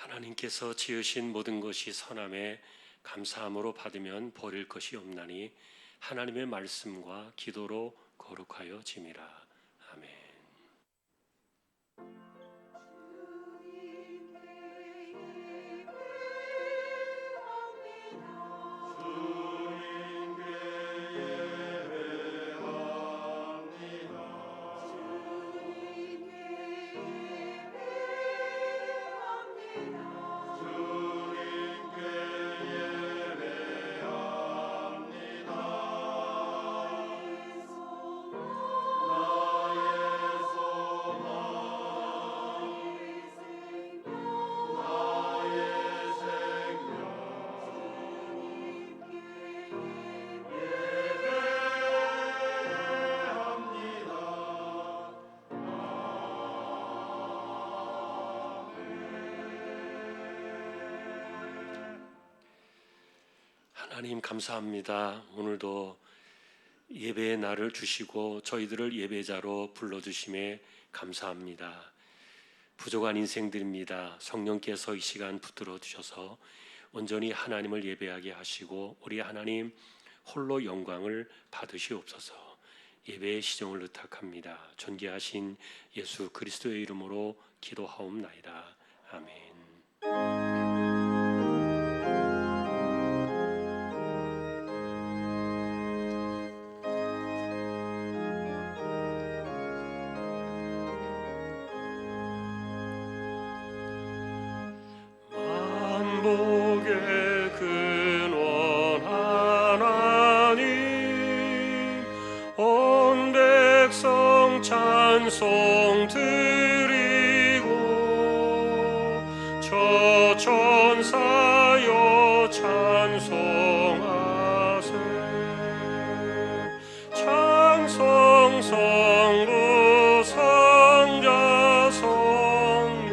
하나님께서 지으신 모든 것이 선함에 감사함으로 받으면 버릴 것이 없나니 하나님의 말씀과 기도로 거룩하여 짐이라. 아멘. 하나님 감사합니다. 오늘도 예배의 날을 주시고 저희들을 예배자로 불러주심에 감사합니다. 부족한 인생들입니다. 성령께서 이 시간 붙들어 주셔서 온전히 하나님을 예배하게 하시고 우리 하나님 홀로 영광을 받으시옵소서. 예배의 시종을 의탁합니다. 존귀하신 예수 그리스도의 이름으로 기도하옵나이다. 아멘. 찬송 드리고 저 천사여 찬송하세. 찬송 성부 성자 성령.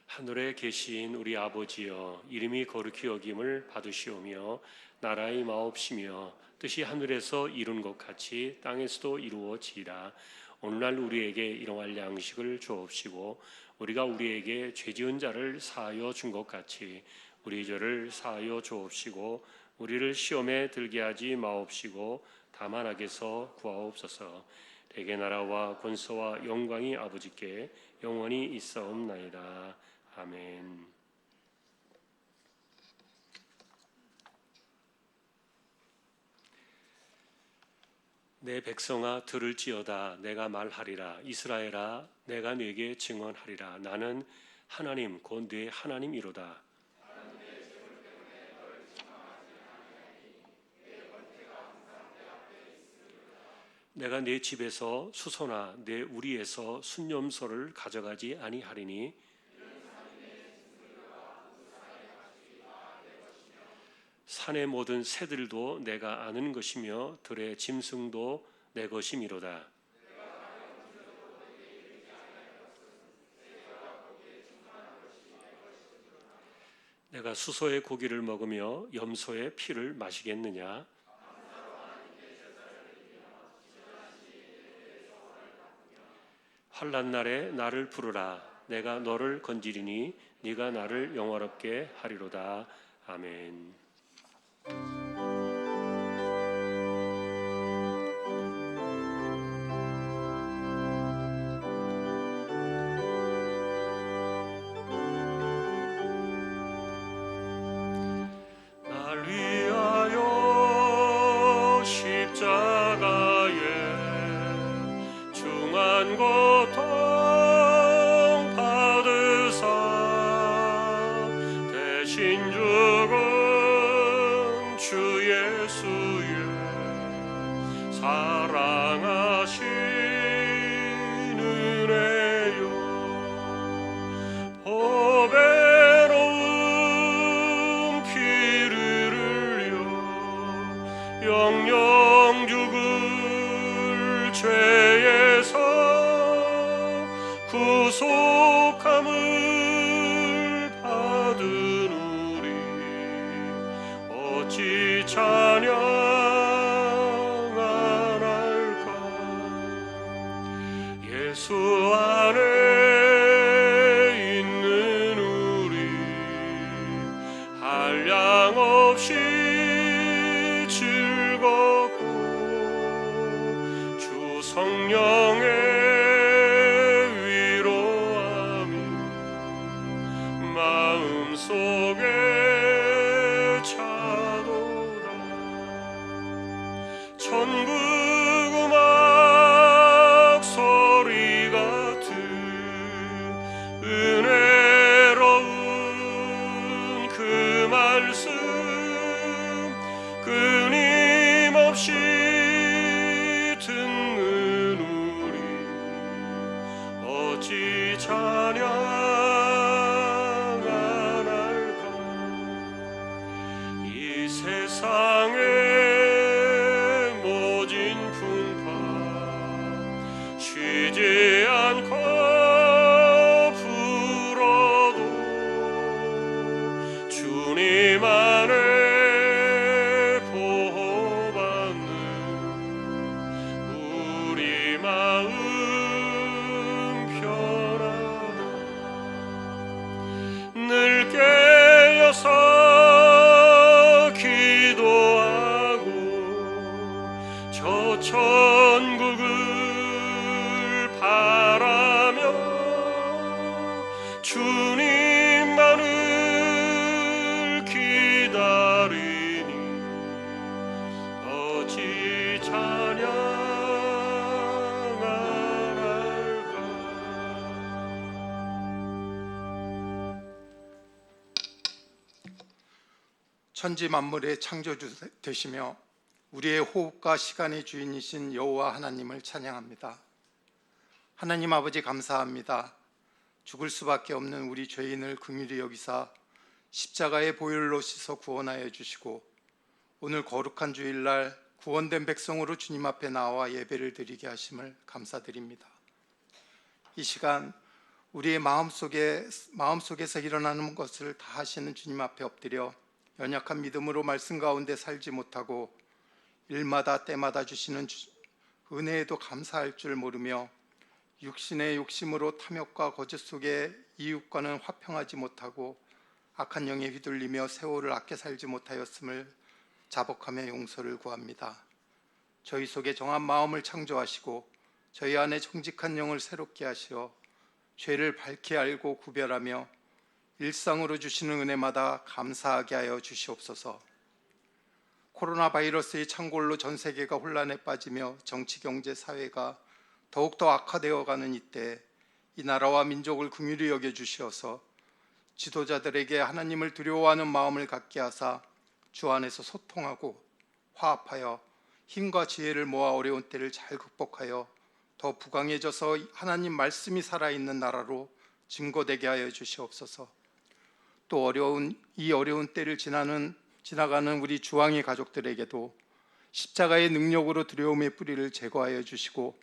하늘에 계신 우리 아버지여, 이름이 거룩히 여김을 받으시오며 나라의 마옵시며 뜻이 하늘에서 이룬 것 같이 땅에서도 이루어지이다. 오늘날 우리에게 일용할 양식을 주옵시고 우리가 우리에게 죄지은 자를 사하여 준 것 같이 우리 죄를 사하여 주옵시고 우리를 시험에 들게 하지 마옵시고 다만 악에서 구하옵소서. 대개 나라와 권세와 영광이 아버지께 영원히 있사옵나이다. 아멘. 내 백성아 들을지어다. 내가 말하리라. 이스라엘아 내가 네게 증언하리라. 나는 하나님 곧 네 하나님이로다. 내가 네 집에서 수소나 내 우리에서 순념소를 가져가지 아니하리니 산의 모든 새들도 내가 아는 것이며 들의 짐승도 내 것이미로다. 내가 수소의 고기를 먹으며 염소의 피를 마시겠느냐? 환난 날에 나를 부르라. 내가 너를 건지리니 네가 나를 영화롭게 하리로다. 아멘. 날 위하여 십자가에 중한 고통 받으사 대신 죽은 주 예수의 사랑하신 은혜요 보배로운 피를 흘려 영영 죽을 죄에서 구속함을 받은 우리 어찌 찬양 안 할까. 예수 안에 있는 우리 한량없이 즐겁고 주 성령의 위로함이 마음속에 차도다. 천국 음악 소리 같은 은혜로운 그 말씀 끊임없이 듣는 우리 어찌 찬양 안 할까. 이 세상의 모진 풍파 쉬지 않고 불어도 주님 안에 보호받는 우리 마음 편하다. 늘 깨어서 기도하고 저 천국을 바라며 주님만을 기다리니 어찌 찬양 안 할까. 천지 만물의 창조주 되시며 우리의 호흡과 시간의 주인이신 여호와 하나님을 찬양합니다. 하나님 아버지 감사합니다. 죽을 수밖에 없는 우리 죄인을 긍휼히 여기사 십자가의 보혈로 씻어 구원하여 주시고 오늘 거룩한 주일날 구원된 백성으로 주님 앞에 나와 예배를 드리게 하심을 감사드립니다. 이 시간 우리의 마음속에서 일어나는 것을 다 하시는 주님 앞에 엎드려 연약한 믿음으로 말씀 가운데 살지 못하고 일마다 때마다 주시는 은혜에도 감사할 줄 모르며 육신의 욕심으로 탐욕과 거짓 속에 이웃과는 화평하지 못하고 악한 영에 휘둘리며 세월을 아껴 살지 못하였음을 자복하며 용서를 구합니다. 저희 속에 정한 마음을 창조하시고 저희 안에 정직한 영을 새롭게 하시어 죄를 밝히 알고 구별하며 일상으로 주시는 은혜마다 감사하게 하여 주시옵소서. 코로나 바이러스의 창궐로 전 세계가 혼란에 빠지며 정치, 경제, 사회가 더욱더 악화되어가는 이때 이 나라와 민족을 긍휼히 여겨주시어서 지도자들에게 하나님을 두려워하는 마음을 갖게 하사 주 안에서 소통하고 화합하여 힘과 지혜를 모아 어려운 때를 잘 극복하여 더 부강해져서 하나님 말씀이 살아있는 나라로 증거되게 하여 주시옵소서. 또 어려운 때를 지나가는 우리 주왕의 가족들에게도 십자가의 능력으로 두려움의 뿌리를 제거하여 주시고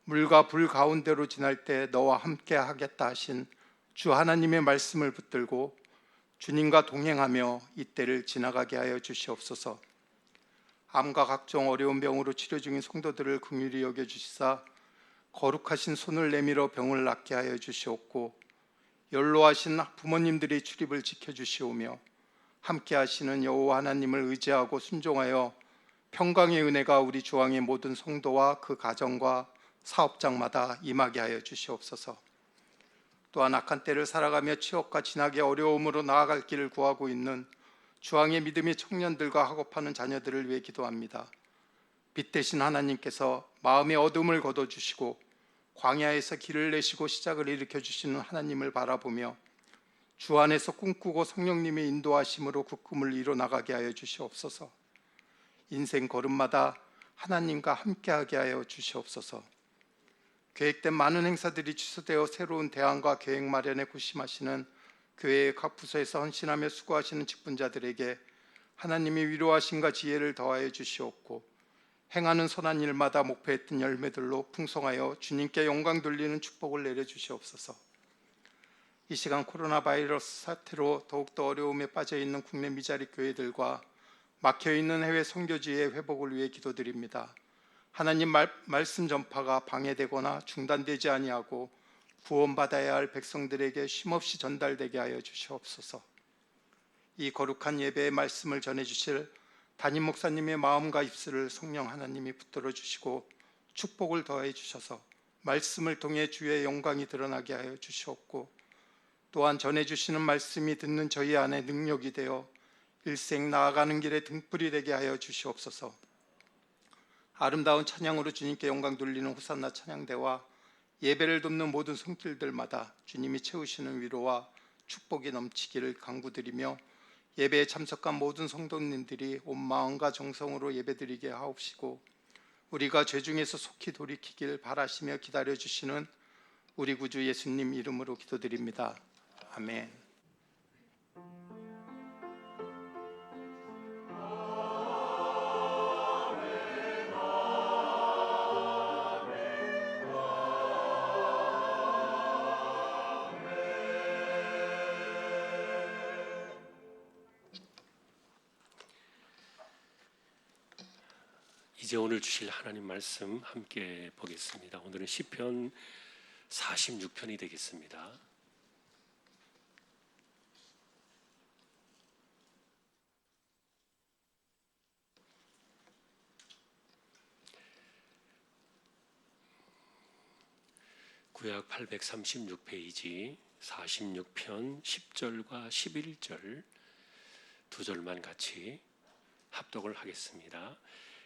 물과 불 가운데로 지날 때 너와 함께 하겠다 하신 주 하나님의 말씀을 붙들고 주님과 동행하며 이 때를 지나가게 하여 주시옵소서. 암과 각종 어려운 병으로 치료 중인 성도들을 긍휼히 여겨주시사 거룩하신 손을 내밀어 병을 낫게 하여 주시옵고 연로하신 부모님들의 출입을 지켜주시오며 함께 하시는 여호와 하나님을 의지하고 순종하여 평강의 은혜가 우리 주왕의 모든 성도와 그 가정과 사업장마다 임하게 하여 주시옵소서. 또한 악한 때를 살아가며 취업과 진학의 어려움으로 나아갈 길을 구하고 있는 주왕의 믿음의 청년들과 학업하는 자녀들을 위해 기도합니다. 빛 대신 하나님께서 마음의 어둠을 걷어주시고 광야에서 길을 내시고 시작을 일으켜 주시는 하나님을 바라보며 주 안에서 꿈꾸고 성령님의 인도하심으로 그 꿈을 이뤄나가게 하여 주시옵소서. 인생 걸음마다 하나님과 함께하게 하여 주시옵소서. 계획된 많은 행사들이 취소되어 새로운 대안과 계획 마련에 고심하시는 교회의 각 부서에서 헌신하며 수고하시는 직분자들에게 하나님의 위로하심과 지혜를 더하여 주시옵고 행하는 선한 일마다 목표했던 열매들로 풍성하여 주님께 영광 돌리는 축복을 내려주시옵소서. 이 시간 코로나 바이러스 사태로 더욱더 어려움에 빠져있는 국내 미자립 교회들과 막혀있는 해외 선교지의 회복을 위해 기도드립니다. 하나님 말씀 전파가 방해되거나 중단되지 아니하고 구원받아야 할 백성들에게 쉼없이 전달되게 하여 주시옵소서. 이 거룩한 예배의 말씀을 전해주실 담임 목사님의 마음과 입술을 성령 하나님이 붙들어 주시고 축복을 더해 주셔서 말씀을 통해 주의 영광이 드러나게 하여 주시옵고, 또한 전해주시는 말씀이 듣는 저희 안에 능력이 되어 일생 나아가는 길에 등불이 되게 하여 주시옵소서. 아름다운 찬양으로 주님께 영광 돌리는 호산나 찬양대와 예배를 돕는 모든 손길들마다 주님이 채우시는 위로와 축복이 넘치기를 간구드리며, 예배에 참석한 모든 성도님들이 온 마음과 정성으로 예배드리게 하옵시고, 우리가 죄 중에서 속히 돌이키길 바라시며 기다려주시는 우리 구주 예수님 이름으로 기도드립니다. 아멘. 이제 오늘 주실 하나님 말씀 함께 보겠습니다. 오늘은 시편 46편이 되겠습니다. 구약 836페이지 46편 10절과 11절 두 절만 같이 합독을 하겠습니다.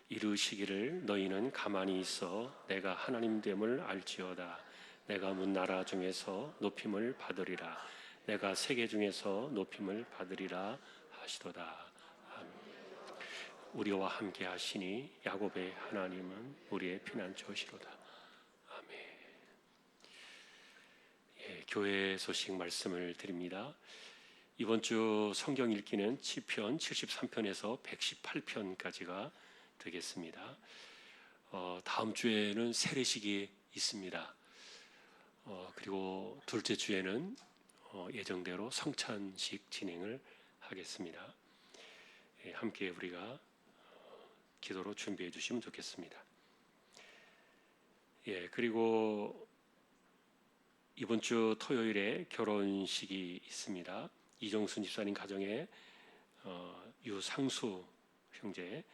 이르시기를 너희는 가만히 있어 내가 하나님됨을 알지어다. 내가 문나라 중에서 높임을 받으리라. 내가 세계 중에서 높임을 받으리라 하시도다. 아멘. 우리와 함께 하시니 야곱의 하나님은 우리의 피난처시로다. 아멘. 교회 소식 말씀을 드립니다. 이번 주 성경 읽기는 시편 73편에서 118편까지가 되겠습니다. 다음 주에는 세례식이 있습니다. 그리고 둘째 주에는 예정대로 성찬식 진행을 하겠습니다. 함께 우리가 기도로 준비해 주시면 좋겠습니다. 그리고 이번 주 토요일에 결혼식이 있습니다. 이정순 집사님 가정에 유상수 형제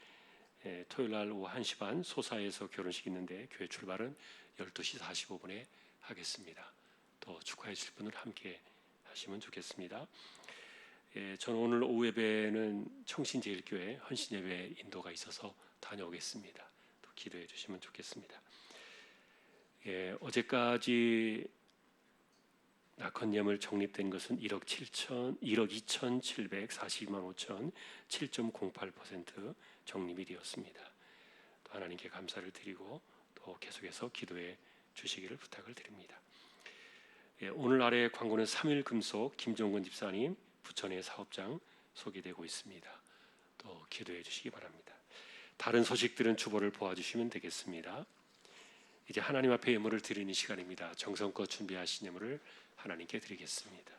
토요일 날 오후 1시 반 소사에서 결혼식이 있는데 교회 출발은 12시 45분에 하겠습니다. 또 축하해 주실 분들 함께 하시면 좋겠습니다. 저는 오늘 오후 예배는 청신제일교회 헌신예배 인도가 있어서 다녀오겠습니다. 또 기도해 주시면 좋겠습니다. 어제까지 낙헌예물 적립된 것은 1억 2,742만 5천 7.08% 적립이 되었습니다. 또 하나님께 감사를 드리고 또 계속해서 기도해 주시기를 부탁을 드립니다. 오늘 아래 광고는 3일 금속 김종근 집사님 부천의 사업장 소개되고 있습니다. 또 기도해 주시기 바랍니다. 다른 소식들은 주보를 보아주시면 되겠습니다. 이제 하나님 앞에 예물을 드리는 시간입니다. 정성껏 준비하신 예물을 하나님께 드리겠습니다.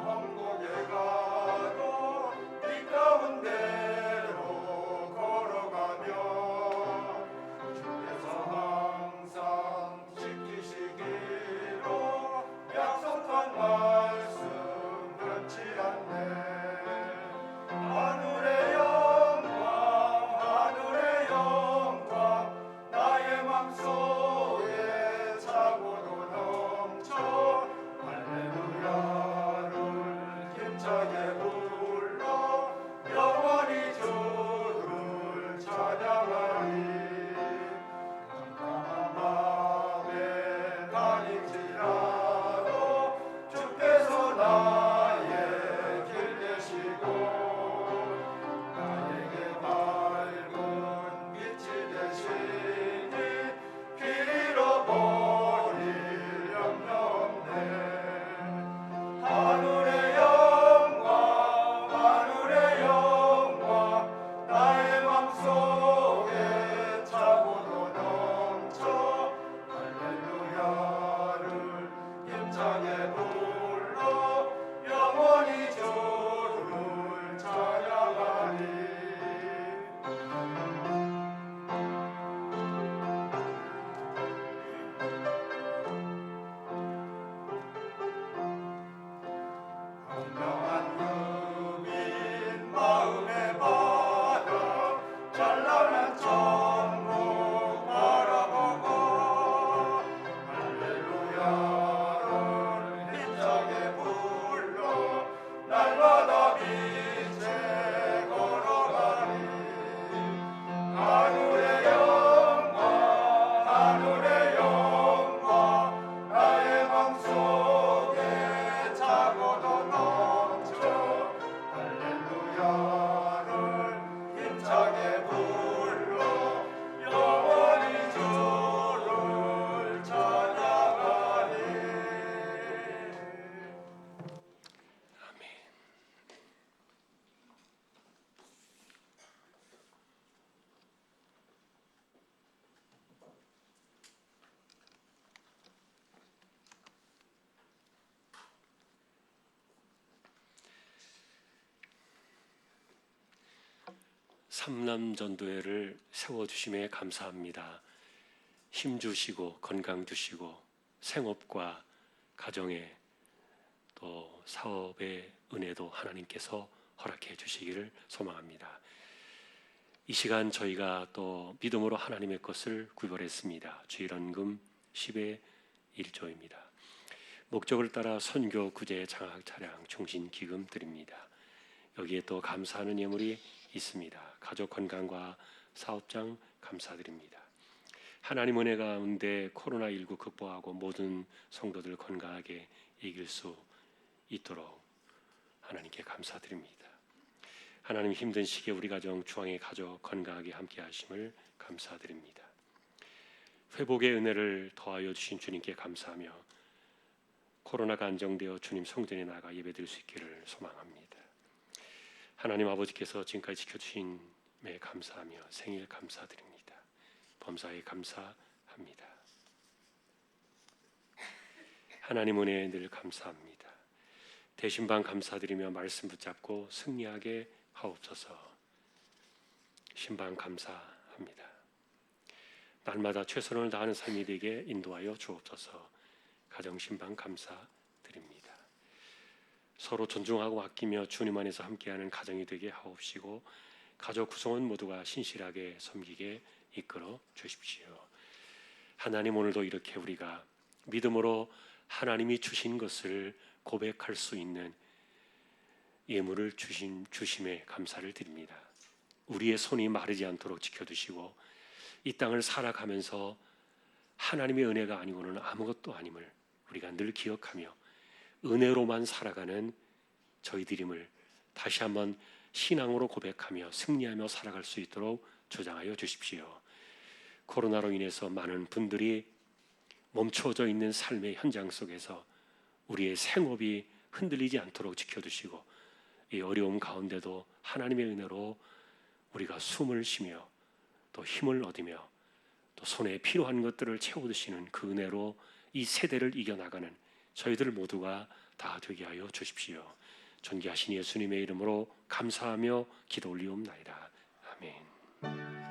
한국에 가도 이 가운데로 삼남전도회를 세워주심에 감사합니다. 힘 주시고 건강 주시고 생업과 가정에 또 사업의 은혜도 하나님께서 허락해 주시기를 소망합니다. 이 시간 저희가 또 믿음으로 하나님의 것을 구별했습니다. 주일헌금 10의 1조입니다. 목적을 따라 선교, 구제, 장학, 차량, 충신, 기금 드립니다. 여기에 또 감사하는 예물이 있습니다. 가족 건강과 사업장 감사드립니다. 하나님 은혜 가운데 코로나19 극복하고 모든 성도들 건강하게 이길 수 있도록 하나님께 감사드립니다. 하나님 힘든 시기에 우리 가정 주왕의 가족 건강하게 함께 하심을 감사드립니다. 회복의 은혜를 더하여 주신 주님께 감사하며 코로나가 안정되어 주님 성전에 나가 예배드릴 수 있기를 소망합니다. 하나님 아버지께서 지금까지 지켜주심에 감사하며 생일 감사드립니다. 범사에 감사합니다. 하나님 은혜에 늘 감사합니다. 대신방 감사드리며 말씀 붙잡고 승리하게 하옵소서. 신방 감사합니다. 날마다 최선을 다하는 삶이 되게 인도하여 주옵소서. 가정 신방 감사드립니다. 서로 존중하고 아끼며 주님 안에서 함께하는 가정이 되게 하옵시고 가족 구성원 모두가 신실하게 섬기게 이끌어 주십시오. 하나님 오늘도 이렇게 우리가 믿음으로 하나님이 주신 것을 고백할 수 있는 예물을 주심에 감사를 드립니다. 우리의 손이 마르지 않도록 지켜두시고 이 땅을 살아가면서 하나님의 은혜가 아니고는 아무것도 아님을 우리가 늘 기억하며 은혜로만 살아가는 저희들임을 다시 한번 신앙으로 고백하며 승리하며 살아갈 수 있도록 주장하여 주십시오. 코로나로 인해서 많은 분들이 멈춰져 있는 삶의 현장 속에서 우리의 생업이 흔들리지 않도록 지켜주시고 이 어려움 가운데도 하나님의 은혜로 우리가 숨을 쉬며 또 힘을 얻으며 또 손에 필요한 것들을 채워드시는 그 은혜로 이 세대를 이겨나가는 저희들 모두가 다 되게 하여 주십시오. 존귀하신 예수님의 이름으로 감사하며 기도 올리옵나이다. 아멘.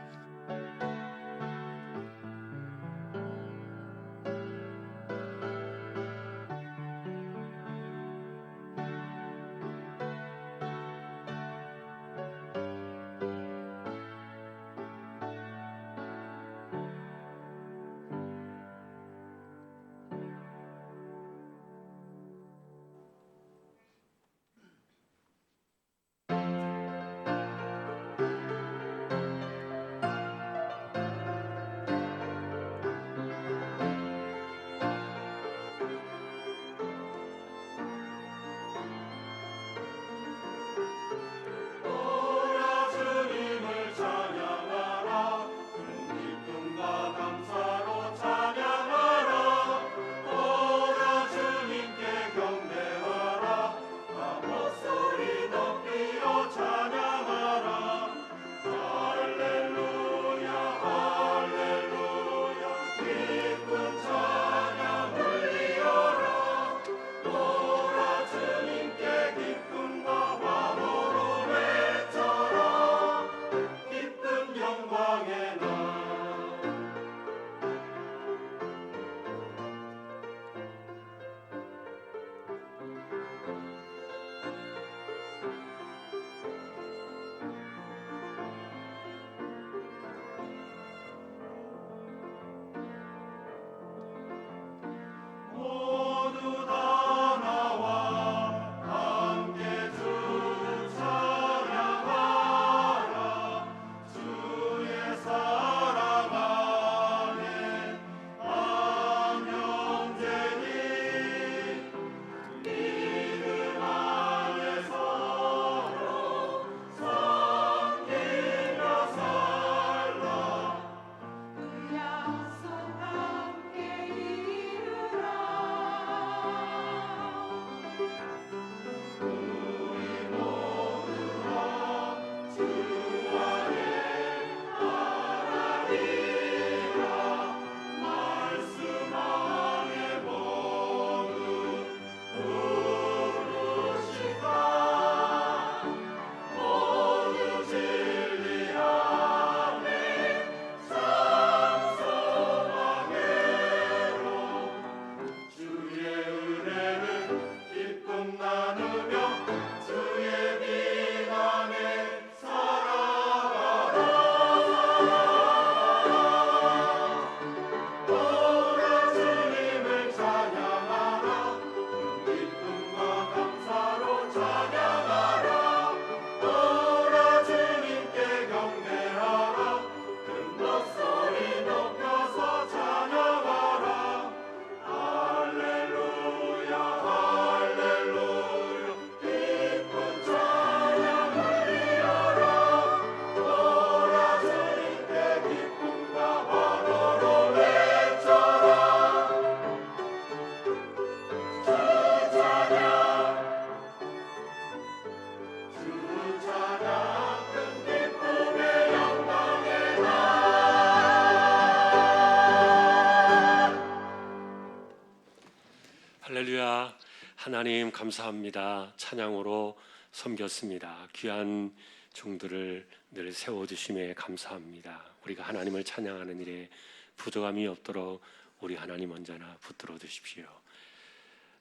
할렐루야. 하나님 감사합니다. 찬양으로 섬겼습니다. 귀한 종들을 늘 세워주심에 감사합니다. 우리가 하나님을 찬양하는 일에 부족함이 없도록 우리 하나님 언제나 붙들어 주십시오.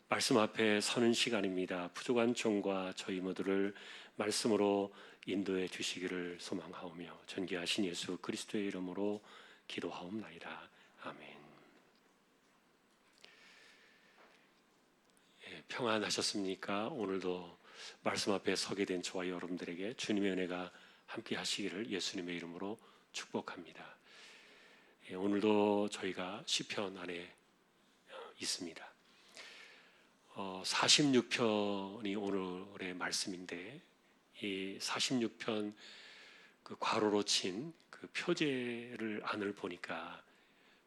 말씀 앞에 서는 시간입니다. 부족한 종과 저희 모두를 말씀으로 인도해 주시기를 소망하오며 존귀하신 예수 그리스도의 이름으로 기도하옵나이다. 아멘. 평안하셨습니까? 오늘도 말씀 앞에 서게 된 저와 여러분들에게 주님의 은혜가 함께 하시기를 예수님의 이름으로 축복합니다. 오늘도 저희가 시편 안에 있습니다. 46편이 오늘의 말씀인데 이 46편 그 괄호로 친 그 표제를 안을 보니까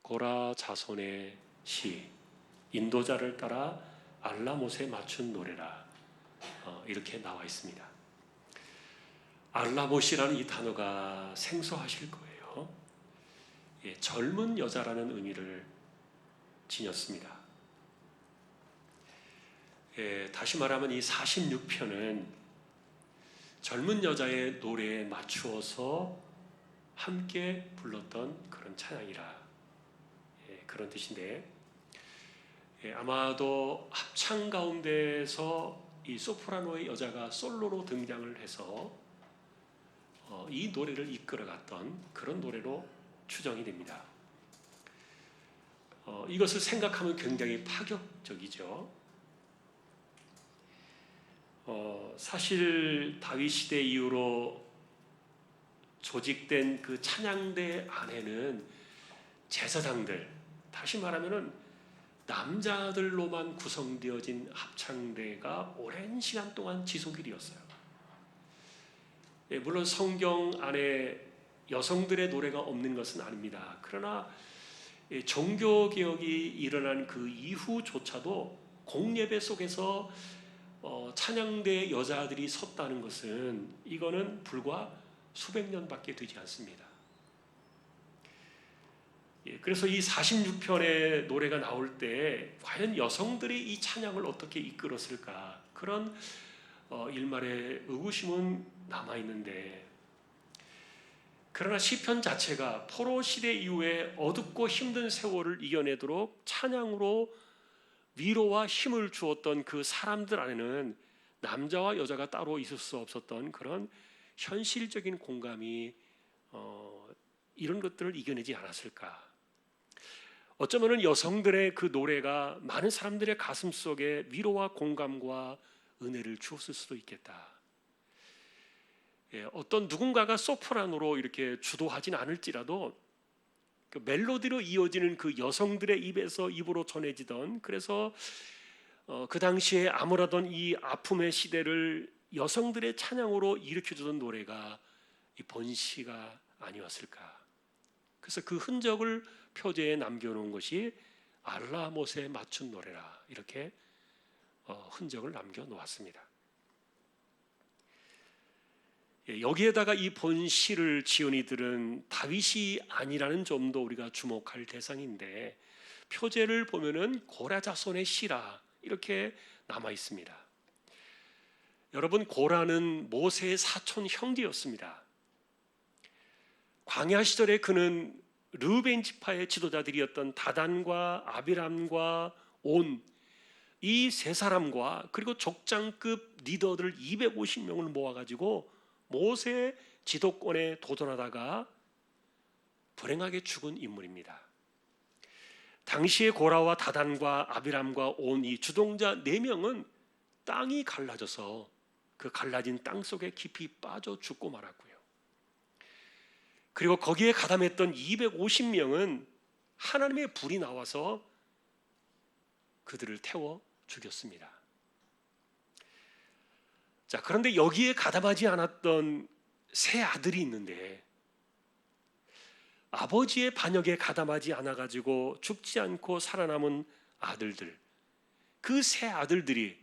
고라 자손의 시 인도자를 따라 알라못에 맞춘 노래라 이렇게 나와 있습니다. 알라못이라는 이 단어가 생소하실 거예요. 젊은 여자라는 의미를 지녔습니다. 다시 말하면 이 46편은 젊은 여자의 노래에 맞추어서 함께 불렀던 그런 찬양이라 그런 뜻인데 아마도 합창 가운데서 이 소프라노의 여자가 솔로로 등장을 해서 이 노래를 이끌어갔던 그런 노래로 추정이 됩니다. 이것을 생각하면 굉장히 파격적이죠. 사실 다윗 시대 이후로 조직된 그 찬양대 안에는 제사장들, 다시 말하면은 남자들로만 구성되어진 합창대가 오랜 시간 동안 지속이 되었어요. 물론 성경 안에 여성들의 노래가 없는 것은 아닙니다. 그러나 종교개혁이 일어난 그 이후조차도 공예배 속에서 찬양대 여자들이 섰다는 것은 이거는 불과 수백 년밖에 되지 않습니다. 그래서 이 46편의 노래가 나올 때 과연 여성들이 이 찬양을 어떻게 이끌었을까 그런 일말의 의구심은 남아있는데 그러나 시편 자체가 포로 시대 이후에 어둡고 힘든 세월을 이겨내도록 찬양으로 위로와 힘을 주었던 그 사람들 안에는 남자와 여자가 따로 있을 수 없었던 그런 현실적인 공감이 이런 것들을 이겨내지 않았을까. 어쩌면 여성들의 그 노래가 많은 사람들의 가슴 속에 위로와 공감과 은혜를 주었을 수도 있겠다. 어떤 누군가가 소프라노로 이렇게 주도하진 않을지라도 그 멜로디로 이어지는 그 여성들의 입에서 입으로 전해지던 그래서 그 당시에 암울하던 이 아픔의 시대를 여성들의 찬양으로 일으켜주던 노래가 이 번시가 아니었을까. 그래서 그 흔적을 표제에 남겨놓은 것이 알라못에 맞춘 노래라 이렇게 흔적을 남겨놓았습니다. 여기에다가 이 본시를 지은 이들은 다윗이 아니라는 점도 우리가 주목할 대상인데 표제를 보면은 고라 자손의 시라 이렇게 남아 있습니다. 여러분 고라는 모세의 사촌 형제였습니다. 광야 시절에 그는 르우벤 지파의 지도자들이었던 다단과 아비람과 온 이 세 사람과 그리고 족장급 리더들 250명을 모아가지고 모세의 지도권에 도전하다가 불행하게 죽은 인물입니다. 당시의 고라와 다단과 아비람과 온 이 주동자 4명은 땅이 갈라져서 그 갈라진 땅 속에 깊이 빠져 죽고 말았고요. 그리고 거기에 가담했던 250명은 하나님의 불이 나와서 그들을 태워 죽였습니다. 자, 그런데 여기에 가담하지 않았던 세 아들이 있는데 아버지의 반역에 가담하지 않아가지고 죽지 않고 살아남은 아들들, 그 세 아들들이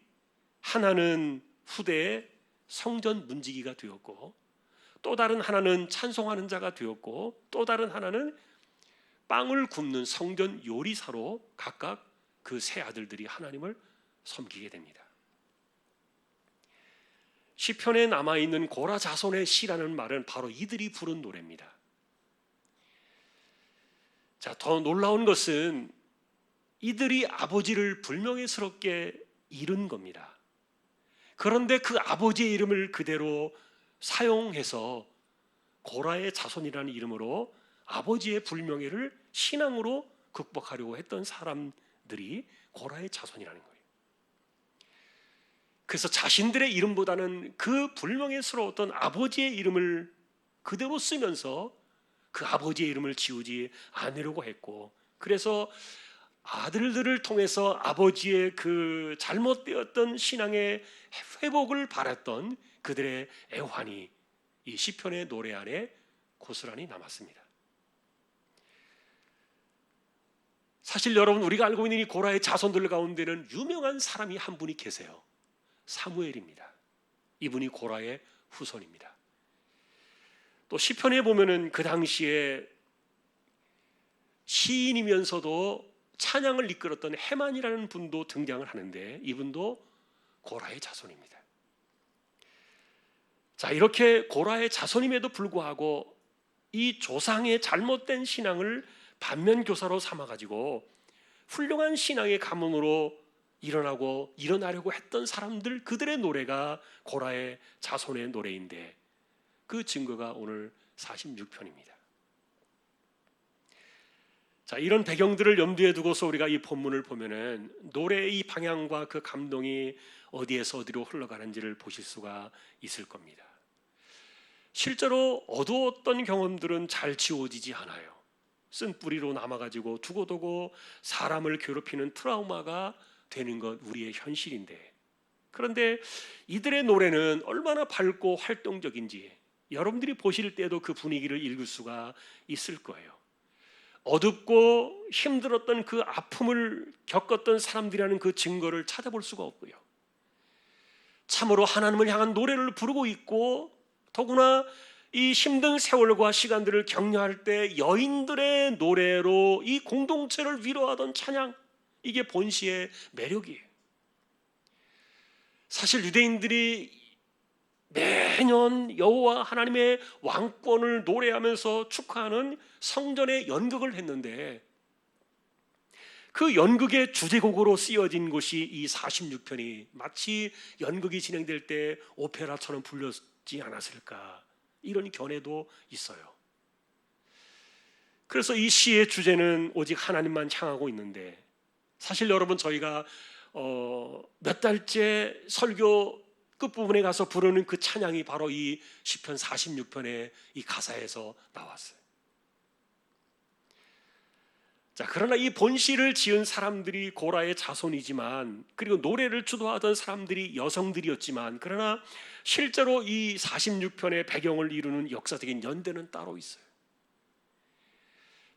하나는 후대에 성전 문지기가 되었고 또 다른 하나는 찬송하는 자가 되었고 또 다른 하나는 빵을 굽는 성전 요리사로 각각 그 세 아들들이 하나님을 섬기게 됩니다. 시편에 남아있는 고라 자손의 시라는 말은 바로 이들이 부른 노래입니다. 자, 더 놀라운 것은 이들이 아버지를 불명예스럽게 잃은 겁니다. 그런데 그 아버지의 이름을 그대로 사용해서 고라의 자손이라는 이름으로 아버지의 불명예를 신앙으로 극복하려고 했던 사람들이 고라의 자손이라는 거예요. 그래서 자신들의 이름보다는 그 불명예스러웠던 아버지의 이름을 그대로 쓰면서 그 아버지의 이름을 지우지 않으려고 했고, 그래서 아들들을 통해서 아버지의 그 잘못되었던 신앙의 회복을 바랐던 그들의 애환이 이 시편의 노래 안에 고스란히 남았습니다. 사실 여러분, 우리가 알고 있는 이 고라의 자손들 가운데는 유명한 사람이 한 분이 계세요. 사무엘입니다. 이분이 고라의 후손입니다. 또 시편에 보면은 그 당시에 시인이면서도 찬양을 이끌었던 헤만이라는 분도 등장을 하는데 이분도 고라의 자손입니다. 자, 이렇게 고라의 자손임에도 불구하고 이 조상의 잘못된 신앙을 반면교사로 삼아가지고 훌륭한 신앙의 가문으로 일어나려고 했던 사람들, 그들의 노래가 고라의 자손의 노래인데 그 증거가 오늘 46편입니다. 자, 이런 배경들을 염두에 두고서 우리가 이 본문을 보면은 노래의 이 방향과 그 감동이 어디에서 어디로 흘러가는지를 보실 수가 있을 겁니다. 실제로 어두웠던 경험들은 잘 지워지지 않아요. 쓴 뿌리로 남아가지고 두고두고 사람을 괴롭히는 트라우마가 되는 것 우리의 현실인데, 그런데 이들의 노래는 얼마나 밝고 활동적인지 여러분들이 보실 때도 그 분위기를 읽을 수가 있을 거예요. 어둡고 힘들었던 그 아픔을 겪었던 사람들이라는 그 증거를 찾아볼 수가 없고요. 참으로 하나님을 향한 노래를 부르고 있고, 더구나 이 힘든 세월과 시간들을 격려할 때 여인들의 노래로 이 공동체를 위로하던 찬양, 이게 본시의 매력이에요. 사실 유대인들이 매년 여호와 하나님의 왕권을 노래하면서 축하하는 성전의 연극을 했는데 그 연극의 주제곡으로 쓰여진 것이 이 46편이 마치 연극이 진행될 때 오페라처럼 불렸지 않았을까, 이런 견해도 있어요. 그래서 이 시의 주제는 오직 하나님만 향하고 있는데, 사실 여러분, 저희가 몇 달째 설교 끝부분에 가서 부르는 그 찬양이 바로 이 시편 46편의 이 가사에서 나왔어요. 자, 그러나 이 본시를 지은 사람들이 고라의 자손이지만, 그리고 노래를 주도하던 사람들이 여성들이었지만, 그러나 실제로 이 46편의 배경을 이루는 역사적인 연대는 따로 있어요.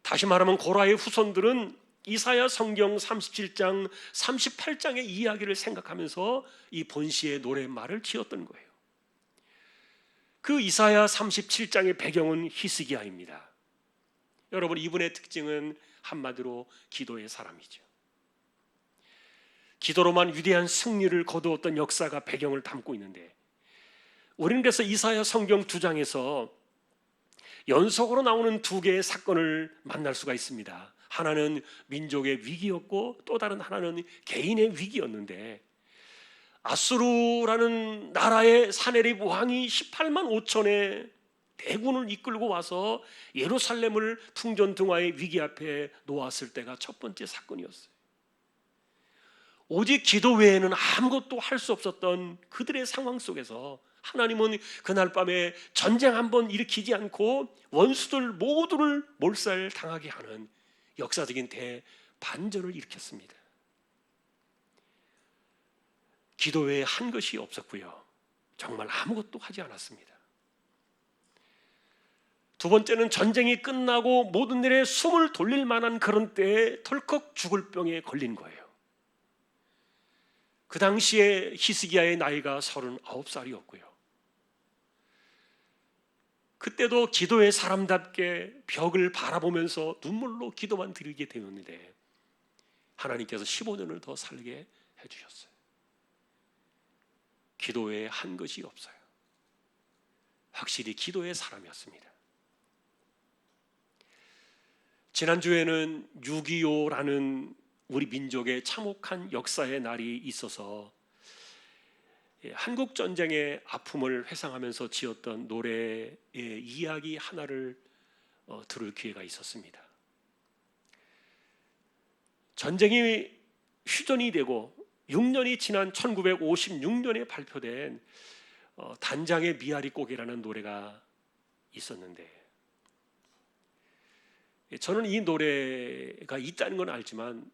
다시 말하면 고라의 후손들은 이사야 성경 37장 38장의 이야기를 생각하면서 이 본시의 노랫말을 지었던 거예요. 그 이사야 37장의 배경은 히스기야입니다. 여러분, 이분의 특징은 한마디로 기도의 사람이죠. 기도로만 위대한 승리를 거두었던 역사가 배경을 담고 있는데, 우리는 그래서 이사야 성경 2장에서 연속으로 나오는 두 개의 사건을 만날 수가 있습니다. 하나는 민족의 위기였고 또 다른 하나는 개인의 위기였는데, 아수르라는 나라의 사네립 왕이 18만 5천의 대군을 이끌고 와서 예루살렘을 풍전등화의 위기 앞에 놓았을 때가 첫 번째 사건이었어요. 오직 기도 외에는 아무것도 할 수 없었던 그들의 상황 속에서 하나님은 그날 밤에 전쟁 한번 일으키지 않고 원수들 모두를 몰살당하게 하는 역사적인 대반전을 일으켰습니다. 기도 외에 한 것이 없었고요, 정말 아무것도 하지 않았습니다. 두 번째는 전쟁이 끝나고 모든 일에 숨을 돌릴 만한 그런 때에 덜컥 죽을 병에 걸린 거예요. 그 당시에 히스기야의 나이가 39살이었고요. 그때도 기도의 사람답게 벽을 바라보면서 눈물로 기도만 드리게 되었는데, 하나님께서 15년을 더 살게 해주셨어요. 기도 외에 한 것이 없어요. 확실히 기도의 사람이었습니다. 지난주에는 6.25라는 우리 민족의 참혹한 역사의 날이 있어서 한국 전쟁의 아픔을 회상하면서 지었던 노래의 이야기 하나를 들을 기회가 있었습니다. 전쟁이 휴전이 되고 6년이 지난 1956년에 발표된 단장의 미아리 고개라는 노래가 있었는데, 저는 이 노래가 있다는 건 알지만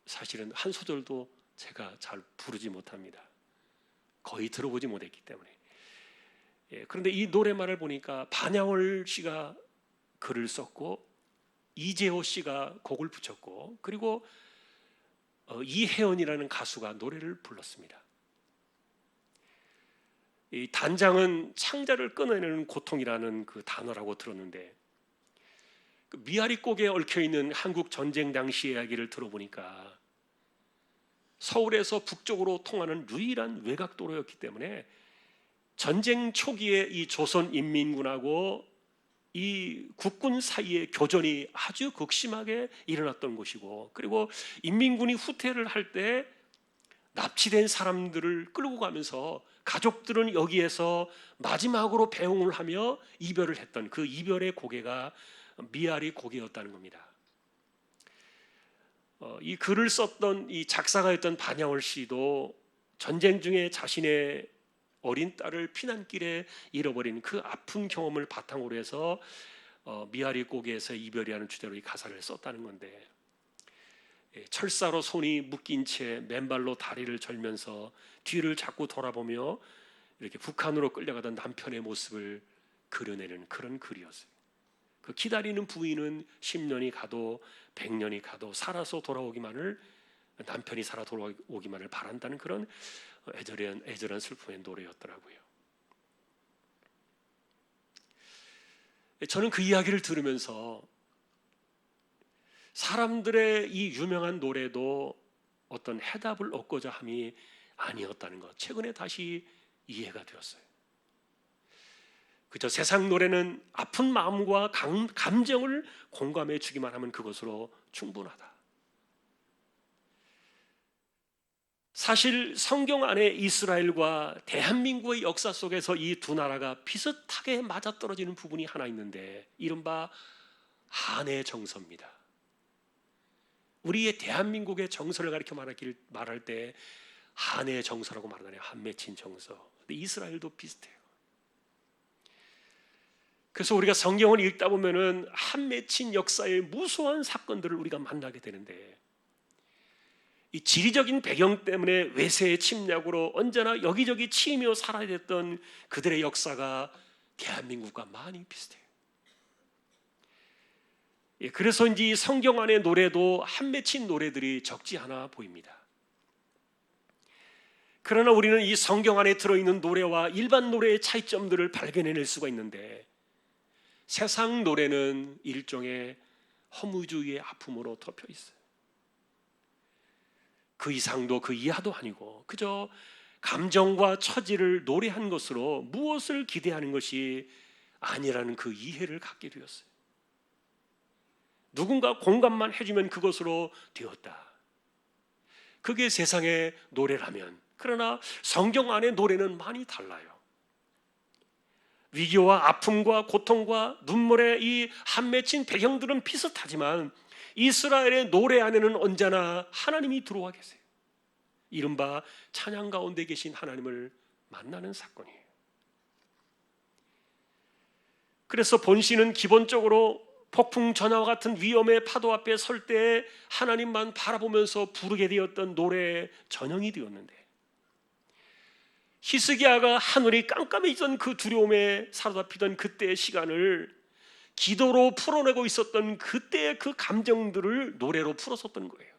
사실은 한 소절도 제가 잘 부르지 못합니다. 거의 들어보지 못했기 때문에. 그런데 이 노래만을 보니까 반야월 씨가 글을 썼고 이재호 씨가 곡을 붙였고, 그리고 이혜연이라는 가수가 노래를 불렀습니다. 이 단장은 창자를 끊어내는 고통이라는 그 단어라고 들었는데, 그 미아리 꼭에 얽혀있는 한국 전쟁 당시 이야기를 들어보니까 서울에서 북쪽으로 통하는 유일한 외곽도로였기 때문에 전쟁 초기에 이 조선인민군하고 이 국군 사이의 교전이 아주 극심하게 일어났던 곳이고, 그리고 인민군이 후퇴를 할 때 납치된 사람들을 끌고 가면서 가족들은 여기에서 마지막으로 배웅을 하며 이별을 했던 그 이별의 고개가 미아리 고개였다는 겁니다. 이 글을 썼던 이 작사가였던 반야월 씨도 전쟁 중에 자신의 어린 딸을 피난길에 잃어버린 그 아픈 경험을 바탕으로 해서 미아리 고개에서 이별이라는 주제로 이 가사를 썼다는 건데, 철사로 손이 묶인 채 맨발로 다리를 절면서 뒤를 자꾸 돌아보며 이렇게 북한으로 끌려가던 남편의 모습을 그려내는 그런 글이었어요. 그 기다리는 부인은 10년이 가도 100년이 가도 살아서 돌아오기만을, 남편이 살아 돌아오기만을 바란다는 그런 애절한 슬픔의 노래였더라고요. 저는 그 이야기를 들으면서 사람들의 이 유명한 노래도 어떤 해답을 얻고자 함이 아니었다는 것, 최근에 다시 이해가 되었어요. 그저 세상 노래는 아픈 마음과 감정을 공감해 주기만 하면 그것으로 충분하다. 사실 성경 안에 이스라엘과 대한민국의 역사 속에서 이 두 나라가 비슷하게 맞아떨어지는 부분이 하나 있는데, 이른바 한의 정서입니다. 우리의 대한민국의 정서를 가리켜 말할 때 한의 정서라고 말하잖아요. 한 맺힌 정서. 근데 이스라엘도 비슷해요. 그래서 우리가 성경을 읽다 보면은 한 맺힌 역사의 무수한 사건들을 우리가 만나게 되는데, 이 지리적인 배경 때문에 외세의 침략으로 언제나 여기저기 치이며 살아야 됐던 그들의 역사가 대한민국과 많이 비슷해요. 그래서 이제 성경 안의 노래도 한 맺힌 노래들이 적지 않아 보입니다. 그러나 우리는 이 성경 안에 들어있는 노래와 일반 노래의 차이점들을 발견해낼 수가 있는데, 세상 노래는 일종의 허무주의의 아픔으로 덮여 있어요. 그 이상도 그 이하도 아니고 그저 감정과 처지를 노래한 것으로 무엇을 기대하는 것이 아니라는 그 이해를 갖게 되었어요. 누군가 공감만 해주면 그것으로 되었다. 그게 세상의 노래라면, 그러나 성경 안의 노래는 많이 달라요. 위기와 아픔과 고통과 눈물의 이 한 맺힌 배경들은 비슷하지만 이스라엘의 노래 안에는 언제나 하나님이 들어와 계세요. 이른바 찬양 가운데 계신 하나님을 만나는 사건이에요. 그래서 본시는 기본적으로 폭풍 전야와 같은 위험의 파도 앞에 설 때 하나님만 바라보면서 부르게 되었던 노래의 전형이 되었는데, 히스기야가 하늘이 깜깜해지던 그 두려움에 사로잡히던 그때의 시간을 기도로 풀어내고 있었던 그때의 그 감정들을 노래로 풀었었던 거예요.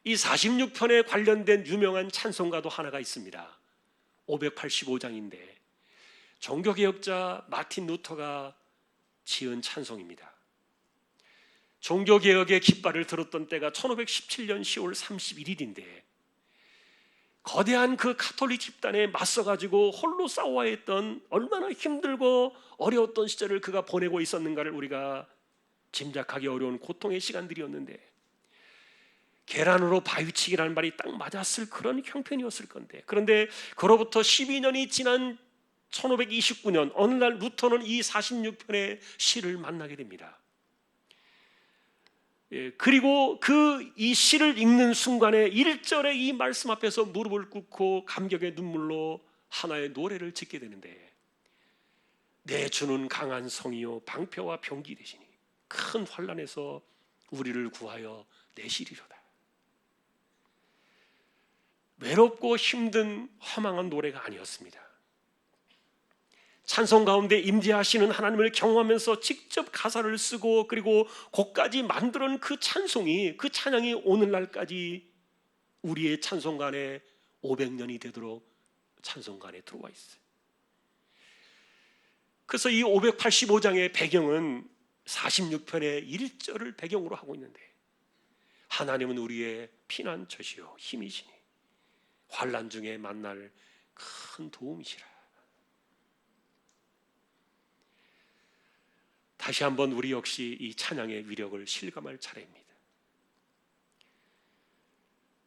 이 46편에 관련된 유명한 찬송가도 하나가 있습니다. 585장인데 종교개혁자 마틴 루터가 지은 찬송입니다. 종교개혁의 깃발을 들었던 때가 1517년 10월 31일인데 거대한 그 가톨릭 집단에 맞서가지고 홀로 싸워야 했던 얼마나 힘들고 어려웠던 시절을 그가 보내고 있었는가를 우리가 짐작하기 어려운 고통의 시간들이었는데, 계란으로 바위치기라는 말이 딱 맞았을 그런 형편이었을 건데, 그런데 그로부터 12년이 지난 1529년 어느 날 루터는 이 46편의 시를 만나게 됩니다. 그리고 이 시를 읽는 순간에 1절의 이 말씀 앞에서 무릎을 꿇고 감격의 눈물로 하나의 노래를 짓게 되는데, 내 주는 강한 성이요 방패와 병기 되시니 큰 환난에서 우리를 구하여 내시리로다. 외롭고 힘든 허망한 노래가 아니었습니다. 찬송 가운데 임재하시는 하나님을 경험하면서 직접 가사를 쓰고 그리고 곡까지 만드는 그 찬송이, 그 찬양이 오늘날까지 우리의 찬송관에 500년이 되도록 찬송관에 들어와 있어요. 그래서 이 585장의 배경은 46편의 1절을 배경으로 하고 있는데, 하나님은 우리의 피난처시요 힘이시니 환난 중에 만날 큰 도움이시라. 다시 한번 우리 역시 이 찬양의 위력을 실감할 차례입니다.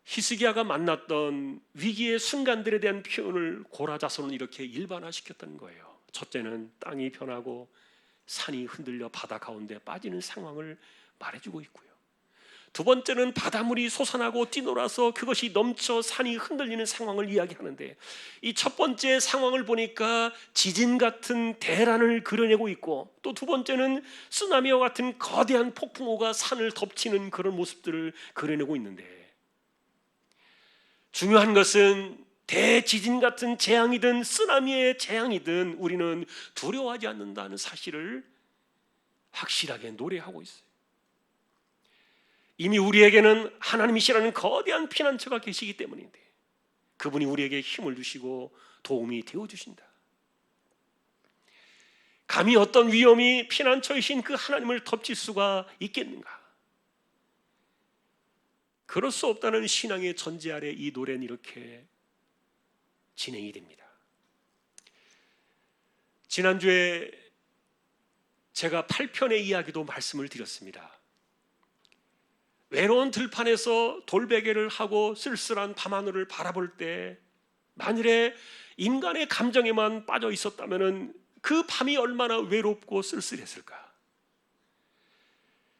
히스기야가 만났던 위기의 순간들에 대한 표현을 고라자손은 이렇게 일반화시켰던 거예요. 첫째는 땅이 변하고 산이 흔들려 바다 가운데 빠지는 상황을 말해주고 있고요. 두 번째는 바닷물이 솟아나고 뛰놀아서 그것이 넘쳐 산이 흔들리는 상황을 이야기하는데, 이 첫 번째 상황을 보니까 지진 같은 대란을 그려내고 있고, 또 두 번째는 쓰나미와 같은 거대한 폭풍우가 산을 덮치는 그런 모습들을 그려내고 있는데, 중요한 것은 대지진 같은 재앙이든 쓰나미의 재앙이든 우리는 두려워하지 않는다는 사실을 확실하게 노래하고 있어요. 이미 우리에게는 하나님이시라는 거대한 피난처가 계시기 때문인데, 그분이 우리에게 힘을 주시고 도움이 되어주신다. 감히 어떤 위험이 피난처이신 그 하나님을 덮칠 수가 있겠는가? 그럴 수 없다는 신앙의 전제 아래 이 노래는 이렇게 진행이 됩니다. 지난주에 제가 8편의 이야기도 말씀을 드렸습니다. 외로운 들판에서 돌베개를 하고 쓸쓸한 밤하늘을 바라볼 때 만일에 인간의 감정에만 빠져 있었다면 그 밤이 얼마나 외롭고 쓸쓸했을까?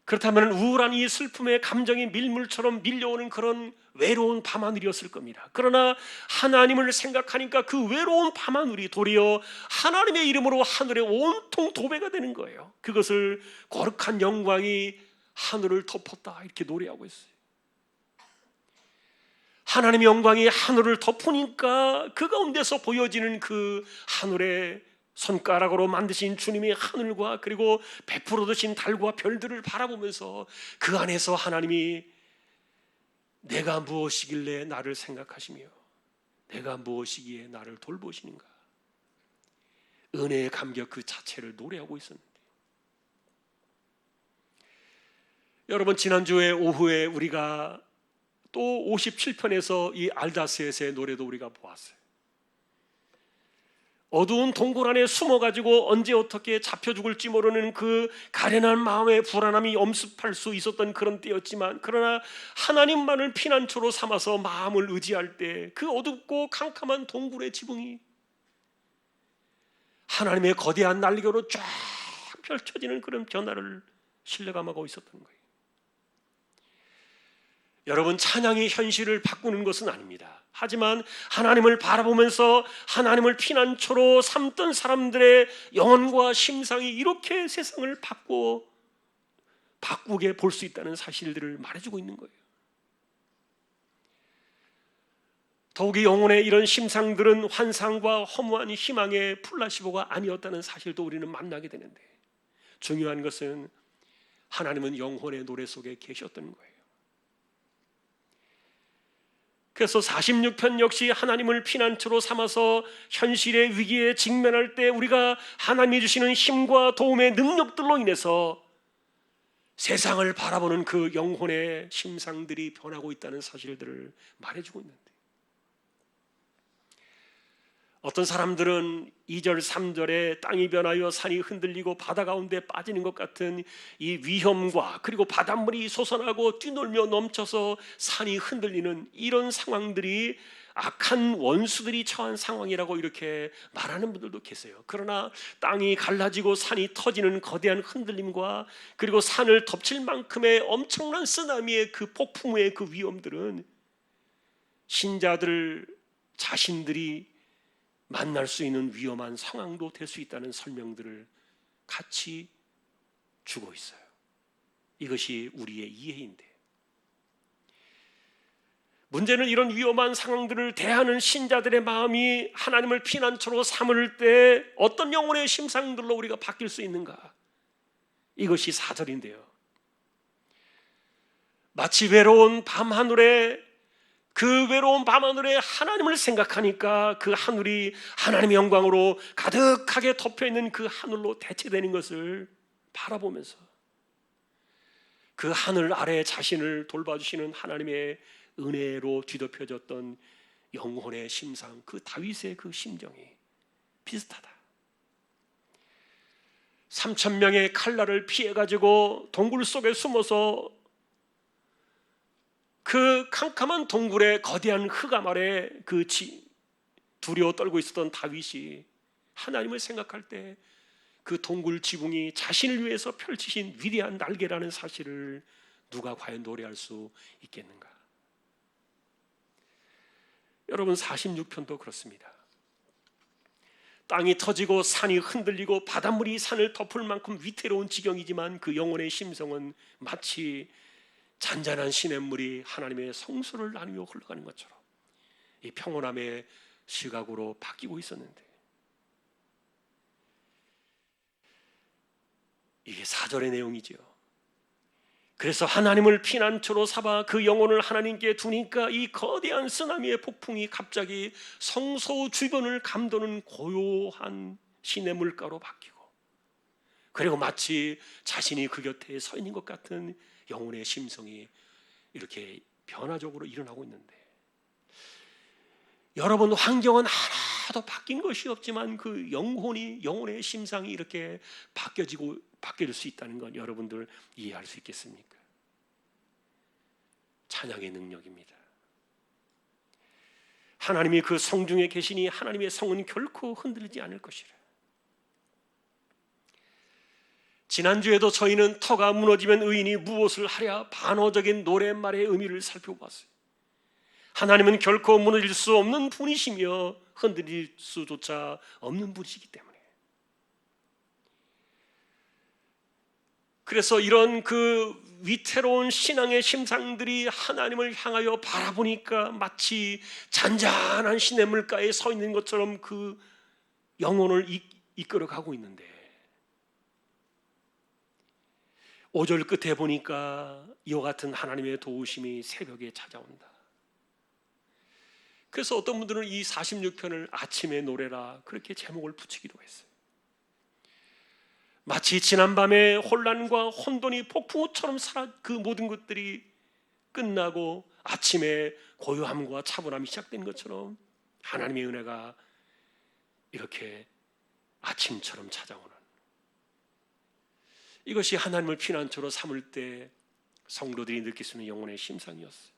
그렇다면 우울한 이 슬픔의 감정이 밀물처럼 밀려오는 그런 외로운 밤하늘이었을 겁니다. 그러나 하나님을 생각하니까 그 외로운 밤하늘이 도리어 하나님의 이름으로 하늘에 온통 도배가 되는 거예요. 그것을 거룩한 영광이 하늘을 덮었다 이렇게 노래하고 있어요. 하나님의 영광이 하늘을 덮으니까 그 가운데서 보여지는 그 하늘의 손가락으로 만드신 주님의 하늘과 그리고 베풀어 두신 달과 별들을 바라보면서 그 안에서 하나님이 내가 무엇이길래 나를 생각하시며 내가 무엇이기에 나를 돌보시는가, 은혜의 감격 그 자체를 노래하고 있었는데, 여러분 지난주에 오후에 우리가 또 57편에서 이 알다스에서의 노래도 우리가 보았어요. 어두운 동굴 안에 숨어가지고 언제 어떻게 잡혀 죽을지 모르는 그 가련한 마음의 불안함이 엄습할 수 있었던 그런 때였지만, 그러나 하나님만을 피난처로 삼아서 마음을 의지할 때 그 어둡고 캄캄한 동굴의 지붕이 하나님의 거대한 날개로 쫙 펼쳐지는 그런 변화를 신뢰감하고 있었던 거예요. 여러분, 찬양이 현실을 바꾸는 것은 아닙니다. 하지만 하나님을 바라보면서 하나님을 피난처로 삼던 사람들의 영혼과 심상이 이렇게 세상을 바꾸게 볼 수 있다는 사실들을 말해주고 있는 거예요. 더욱이 영혼의 이런 심상들은 환상과 허무한 희망의 플라시보가 아니었다는 사실도 우리는 만나게 되는데, 중요한 것은 하나님은 영혼의 노래 속에 계셨던 거예요. 그래서 46편 역시 하나님을 피난처로 삼아서 현실의 위기에 직면할 때 우리가 하나님이 주시는 힘과 도움의 능력들로 인해서 세상을 바라보는 그 영혼의 심상들이 변하고 있다는 사실들을 말해주고 있는데, 어떤 사람들은 2절 3절에 땅이 변하여 산이 흔들리고 바다 가운데 빠지는 것 같은 이 위험과, 그리고 바닷물이 솟아나고 뛰놀며 넘쳐서 산이 흔들리는 이런 상황들이 악한 원수들이 처한 상황이라고 이렇게 말하는 분들도 계세요. 그러나 땅이 갈라지고 산이 터지는 거대한 흔들림과, 그리고 산을 덮칠 만큼의 엄청난 쓰나미의 그 폭풍의 그 위험들은 신자들 자신들이 만날 수 있는 위험한 상황도 될 수 있다는 설명들을 같이 주고 있어요. 이것이 우리의 이해인데, 문제는 이런 위험한 상황들을 대하는 신자들의 마음이 하나님을 피난처로 삼을 때 어떤 영혼의 심상들로 우리가 바뀔 수 있는가? 이것이 4절인데요. 마치 외로운 밤하늘에, 그 외로운 밤하늘에 하나님을 생각하니까 그 하늘이 하나님의 영광으로 가득하게 덮여있는 그 하늘로 대체되는 것을 바라보면서 그 하늘 아래 자신을 돌봐주시는 하나님의 은혜로 뒤덮여졌던 영혼의 심상, 그 다윗의 그 심정이 비슷하다. 3,000명의 칼날을 피해가지고 동굴 속에 숨어서 그 캄캄한 동굴의 거대한 흑암 아래 그 두려워 떨고 있었던 다윗이 하나님을 생각할 때 그 동굴 지붕이 자신을 위해서 펼치신 위대한 날개라는 사실을 누가 과연 노래할 수 있겠는가? 여러분, 46편도 그렇습니다. 땅이 터지고 산이 흔들리고 바닷물이 산을 덮을 만큼 위태로운 지경이지만 그 영혼의 심성은 마치 잔잔한 시냇물이 하나님의 성소를 나누며 흘러가는 것처럼 이 평온함의 시각으로 바뀌고 있었는데, 이게 4절의 내용이죠. 그래서 하나님을 피난처로 삼아 그 영혼을 하나님께 두니까 이 거대한 쓰나미의 폭풍이 갑자기 성소 주변을 감도는 고요한 시냇물가로 바뀌고, 그리고 마치 자신이 그 곁에 서 있는 것 같은 영혼의 심성이 이렇게 변화적으로 일어나고 있는데, 여러분, 환경은 하나도 바뀐 것이 없지만 그 영혼의 심상이 이렇게 바뀌어질 수 있다는 건 여러분들 이해할 수 있겠습니까? 찬양의 능력입니다. 하나님이 그 성중에 계시니 하나님의 성은 결코 흔들리지 않을 것이라. 지난주에도 저희는 터가 무너지면 의인이 무엇을 하랴 반어적인 노랫말의 의미를 살펴봤어요. 하나님은 결코 무너질 수 없는 분이시며 흔들릴 수조차 없는 분이시기 때문에, 그래서 이런 그 위태로운 신앙의 심상들이 하나님을 향하여 바라보니까 마치 잔잔한 시냇물가에 서 있는 것처럼 그 영혼을 이끌어가고 있는데, 5절 끝에 보니까 이와 같은 하나님의 도우심이 새벽에 찾아온다. 그래서 어떤 분들은 이 46편을 아침의 노래라 그렇게 제목을 붙이기도 했어요. 마치 지난밤의 혼란과 혼돈이 폭풍우처럼 그 모든 것들이 끝나고 아침에 고요함과 차분함이 시작된 것처럼 하나님의 은혜가 이렇게 아침처럼 찾아오는, 이것이 하나님을 피난처로 삼을 때 성도들이 느낄 수 있는 영혼의 심상이었어요.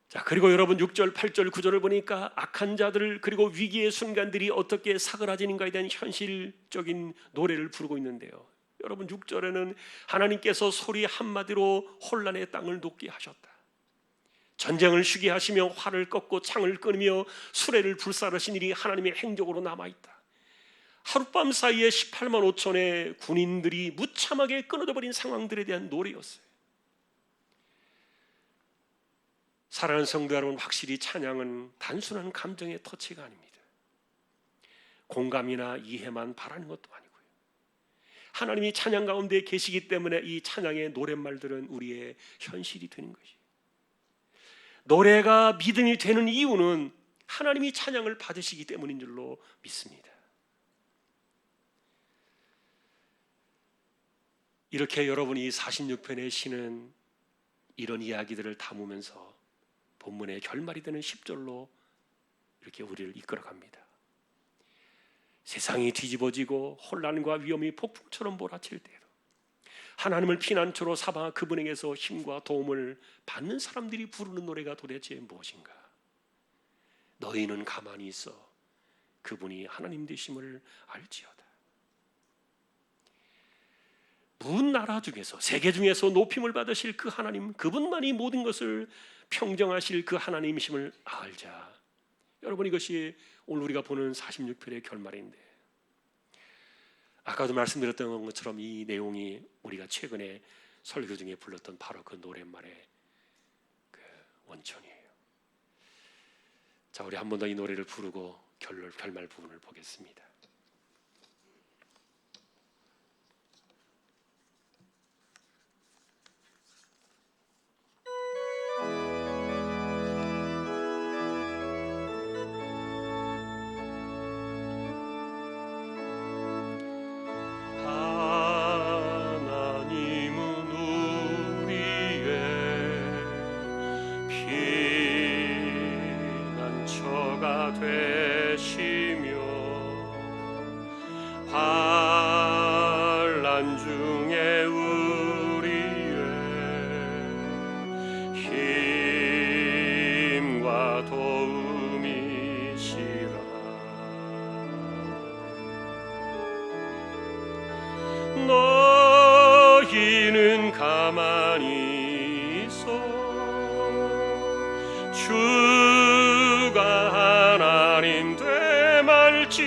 자, 그리고 여러분 6절, 8절, 9절을 보니까 악한 자들 그리고 위기의 순간들이 어떻게 사그라지는가에 대한 현실적인 노래를 부르고 있는데요. 여러분 6절에는 하나님께서 소리 한마디로 혼란의 땅을 녹게 하셨다. 전쟁을 쉬게 하시며 활을 꺾고 창을 끊으며 수레를 불사르신 일이 하나님의 행적으로 남아있다. 하룻밤 사이에 18만 5천의 군인들이 무참하게 끊어져 버린 상황들에 대한 노래였어요. 사랑하는 성도 여러분, 확실히 찬양은 단순한 감정의 터치가 아닙니다. 공감이나 이해만 바라는 것도 아니고요. 하나님이 찬양 가운데 계시기 때문에 이 찬양의 노랫말들은 우리의 현실이 되는 것이에요. 노래가 믿음이 되는 이유는 하나님이 찬양을 받으시기 때문인 줄로 믿습니다. 이렇게 여러분이 46편의 시는 이런 이야기들을 담으면서 본문의 결말이 되는 10절로 이렇게 우리를 이끌어갑니다. 세상이 뒤집어지고 혼란과 위험이 폭풍처럼 몰아칠 때에도 하나님을 피난처로 삼아 그분에게서 힘과 도움을 받는 사람들이 부르는 노래가 도대체 무엇인가? 너희는 가만히 있어 그분이 하나님 되심을 알지어다. 문 나라 중에서, 세계 중에서 높임을 받으실 그 하나님, 그분만이 모든 것을 평정하실 그 하나님이심을 알자. 여러분, 이것이 오늘 우리가 보는 46편의 결말인데, 아까도 말씀드렸던 것처럼 이 내용이 우리가 최근에 설교 중에 불렀던 바로 그 노랫말의 그 원천이에요. 자, 우리 한 번 더 이 노래를 부르고 결말 부분을 보겠습니다. 환난 중에 우리의 힘과 도움이시라. 너희는 가만히 있어 주가 하나님 되말지어다.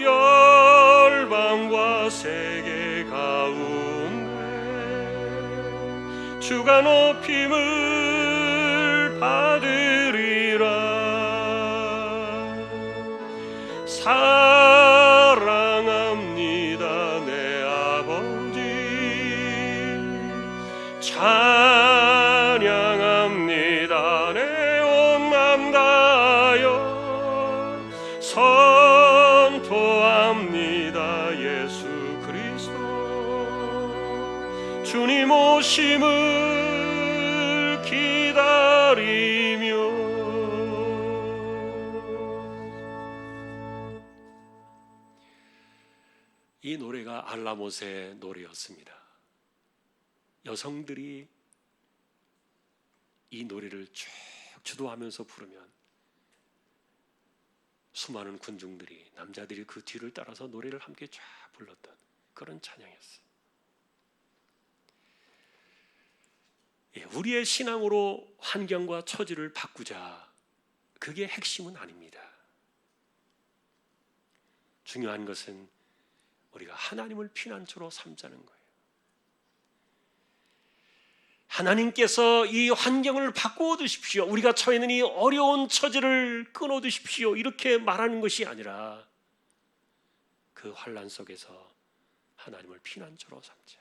열방과 세계 가운데 주가 높임을 받으리라. 사랑합니다 내 아버지, 찬양합니다 내 온 맘 다하여 선포합니다 예수 그리스도 주님 오심을 기다리며. 이 노래가 알라못의 노래였습니다. 여성들이 이 노래를 쭉 주도하면서 부르면 수많은 군중들이, 남자들이 그 뒤를 따라서 노래를 함께 쫙 불렀던 그런 찬양이었어요. 우리의 신앙으로 환경과 처지를 바꾸자, 그게 핵심은 아닙니다. 중요한 것은 우리가 하나님을 피난처로 삼자는 거예요. 하나님께서 이 환경을 바꾸어 주십시오, 우리가 처해 있는 이 어려운 처지를 끊어 주십시오, 이렇게 말하는 것이 아니라 그 환난 속에서 하나님을 피난처로 삼자,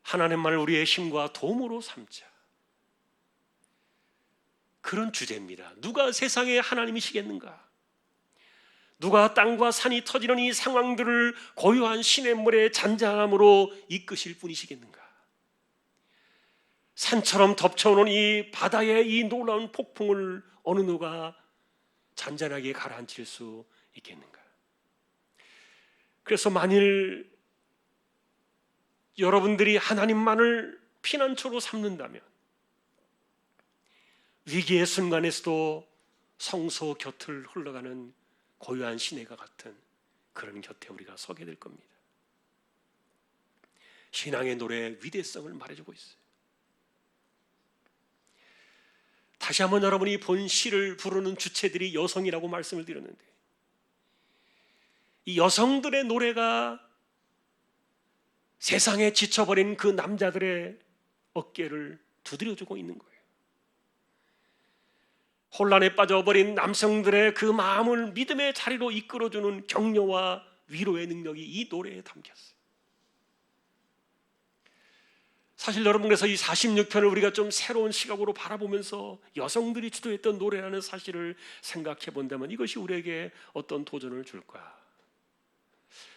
하나님만을 우리의 힘과 도움으로 삼자, 그런 주제입니다. 누가 세상의 하나님이시겠는가? 누가 땅과 산이 터지는 이 상황들을 고요한 시냇물의 잔잔함으로 이끄실 분이시겠는가? 산처럼 덮쳐오는 이 바다의 이 놀라운 폭풍을 어느 누가 잔잔하게 가라앉힐 수 있겠는가? 그래서 만일 여러분들이 하나님만을 피난처로 삼는다면 위기의 순간에서도 성소 곁을 흘러가는 고요한 시내가 같은 그런 곁에 우리가 서게 될 겁니다. 신앙의 노래의 위대성을 말해주고 있어요. 다시 한번 여러분이 본 시를 부르는 주체들이 여성이라고 말씀을 드렸는데, 이 여성들의 노래가 세상에 지쳐버린 그 남자들의 어깨를 두드려주고 있는 거예요. 혼란에 빠져버린 남성들의 그 마음을 믿음의 자리로 이끌어주는 격려와 위로의 능력이 이 노래에 담겼어요. 사실 여러분, 그래서 이 46편을 우리가 좀 새로운 시각으로 바라보면서 여성들이 주도했던 노래라는 사실을 생각해 본다면 이것이 우리에게 어떤 도전을 줄까?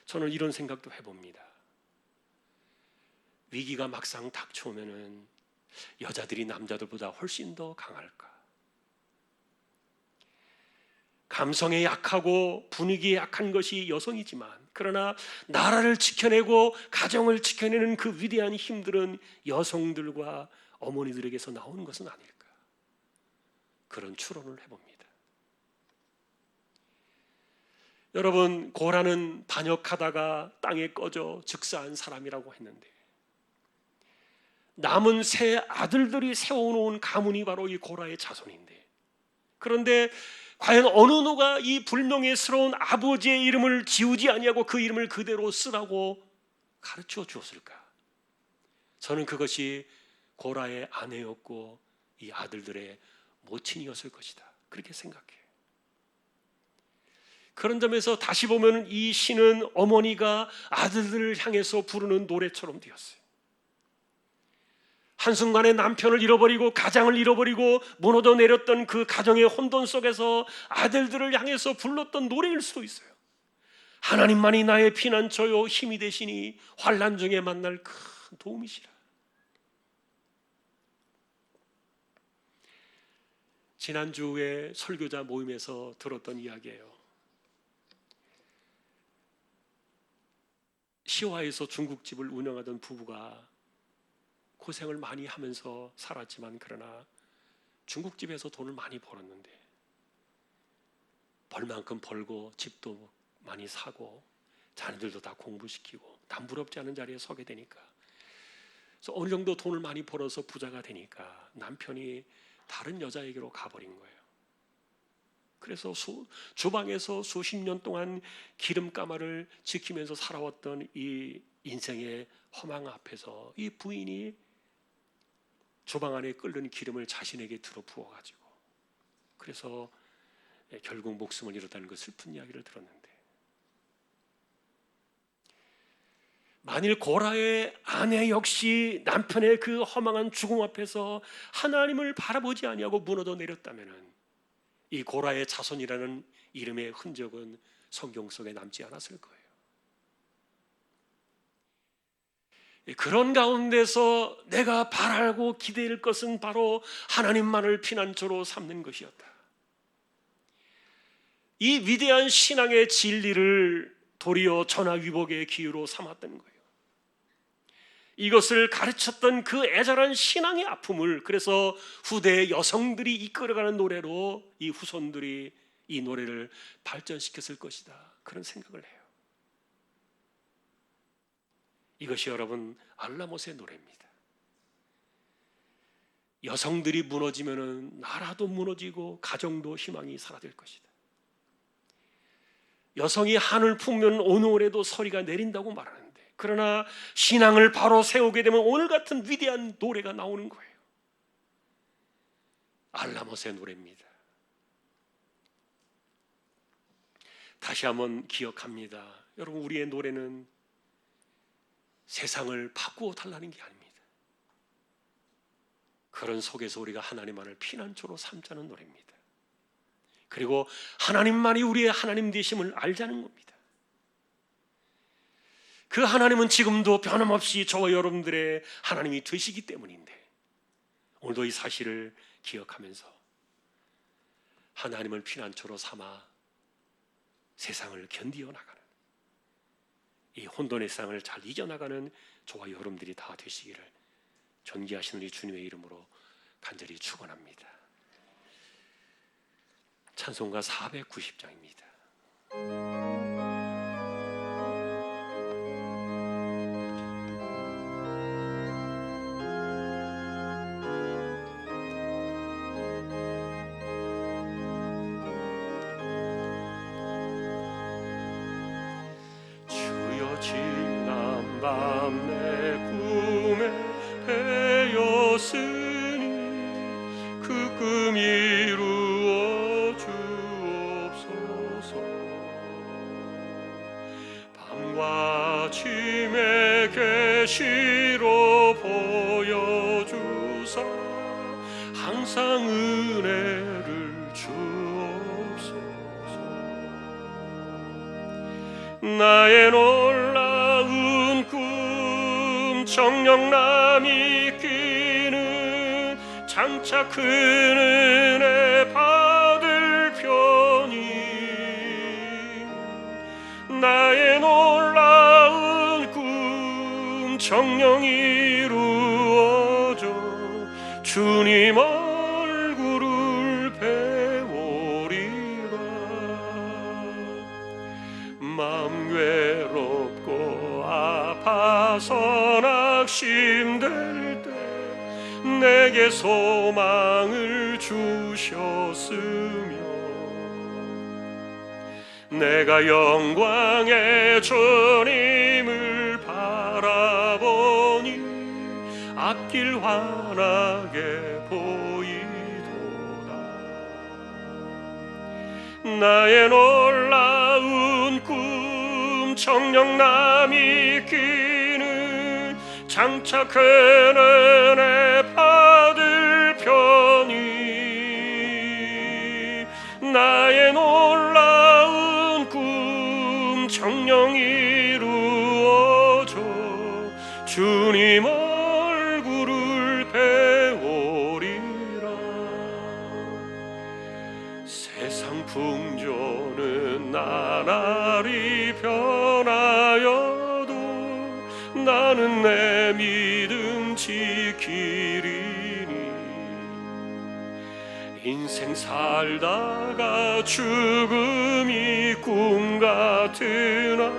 저는 이런 생각도 해봅니다. 위기가 막상 닥쳐오면은 여자들이 남자들보다 훨씬 더 강할까? 감성에 약하고 분위기에 약한 것이 여성이지만, 그러나 나라를 지켜내고 가정을 지켜내는 그 위대한 힘들은 여성들과 어머니들에게서 나오는 것은 아닐까? 그런 추론을 해봅니다. 여러분, 고라는 반역하다가 땅에 꺼져 즉사한 사람이라고 했는데, 남은 세 아들들이 세워놓은 가문이 바로 이 고라의 자손인데, 그런데 과연 어느 누가 이 불명예스러운 아버지의 이름을 지우지 아니하고 그 이름을 그대로 쓰라고 가르쳐 주었을까? 저는 그것이 고라의 아내였고 이 아들들의 모친이었을 것이다, 그렇게 생각해요. 그런 점에서 다시 보면 이 시는 어머니가 아들들을 향해서 부르는 노래처럼 되었어요. 한순간에 남편을 잃어버리고 가장을 잃어버리고 무너져 내렸던 그 가정의 혼돈 속에서 아들들을 향해서 불렀던 노래일 수도 있어요. 하나님만이 나의 피난처요 힘이 되시니 환난 중에 만날 큰 도움이시라. 지난주에 설교자 모임에서 들었던 이야기예요. 시화에서 중국집을 운영하던 부부가 고생을 많이 하면서 살았지만, 그러나 중국집에서 돈을 많이 벌었는데 벌만큼 벌고 집도 많이 사고 자녀들도 다 공부시키고 남부럽지 않은 자리에 서게 되니까, 그래서 어느 정도 돈을 많이 벌어서 부자가 되니까 남편이 다른 여자에게로 가버린 거예요. 그래서 주방에서 수십 년 동안 기름가마를 지키면서 살아왔던 이 인생의 허망 앞에서 이 부인이 주방 안에 끓는 기름을 자신에게 들어 부어가지고, 그래서 결국 목숨을 잃었다는 그 슬픈 이야기를 들었는데, 만일 고라의 아내 역시 남편의 그 허망한 죽음 앞에서 하나님을 바라보지 아니하고 무너져 내렸다면 이 고라의 자손이라는 이름의 흔적은 성경 속에 남지 않았을 거예요. 그런 가운데서 내가 바라고 기대할 것은 바로 하나님만을 피난처로 삼는 것이었다. 이 위대한 신앙의 진리를 도리어 전화위복의 기회로 삼았던 거예요. 이것을 가르쳤던 그 애절한 신앙의 아픔을, 그래서 후대의 여성들이 이끌어가는 노래로 이 후손들이 이 노래를 발전시켰을 것이다, 그런 생각을 해요. 이것이 여러분 알라못의 노래입니다. 여성들이 무너지면 나라도 무너지고 가정도 희망이 사라질 것이다. 여성이 한을 품으면 오늘에도 서리가 내린다고 말하는데, 그러나 신앙을 바로 세우게 되면 오늘 같은 위대한 노래가 나오는 거예요. 알라못의 노래입니다. 다시 한번 기억합니다. 여러분, 우리의 노래는 세상을 바꾸어 달라는 게 아닙니다. 그런 속에서 우리가 하나님만을 피난처로 삼자는 노래입니다. 그리고 하나님만이 우리의 하나님 되심을 알자는 겁니다. 그 하나님은 지금도 변함없이 저와 여러분들의 하나님이 되시기 때문인데, 오늘도 이 사실을 기억하면서 하나님을 피난처로 삼아 세상을 견디어 나가는, 이 혼돈의 세상을 잘 이겨나가는 저와 여러분들이 다 되시기를 존귀하신 우리 주님의 이름으로 간절히 축원합니다. 찬송가 490장입니다. 주여 지난 밤 내 꿈에 배었으니 그 꿈 이루어 주옵소서. 밤과 아침에 계시로 보여주사 항상 은혜를 주옵소서. 나의 놀라운 꿈 정령남이 끼는 장차 큰 은혜 받을 편이 나의 놀라운 꿈 정령 이루어져 주님 얼굴을 배우리라. 마음 괴롭고 아파서 낙심될 때 내게 소망을 주셨으며 내가 영광의 주님을 바라보니 앞길 환하게 보이도다. 나의 놀라운 꿈 정령남이 끼는 장차 큰 은혜 받을 편이 나의 놀라운 꿈 정령 이루어져 주님 얼굴을 배우리라. 세상 풍조는 나날이 변하여도 나는 내 믿음 지키리니 인생 살다가 죽음이 꿈 같으나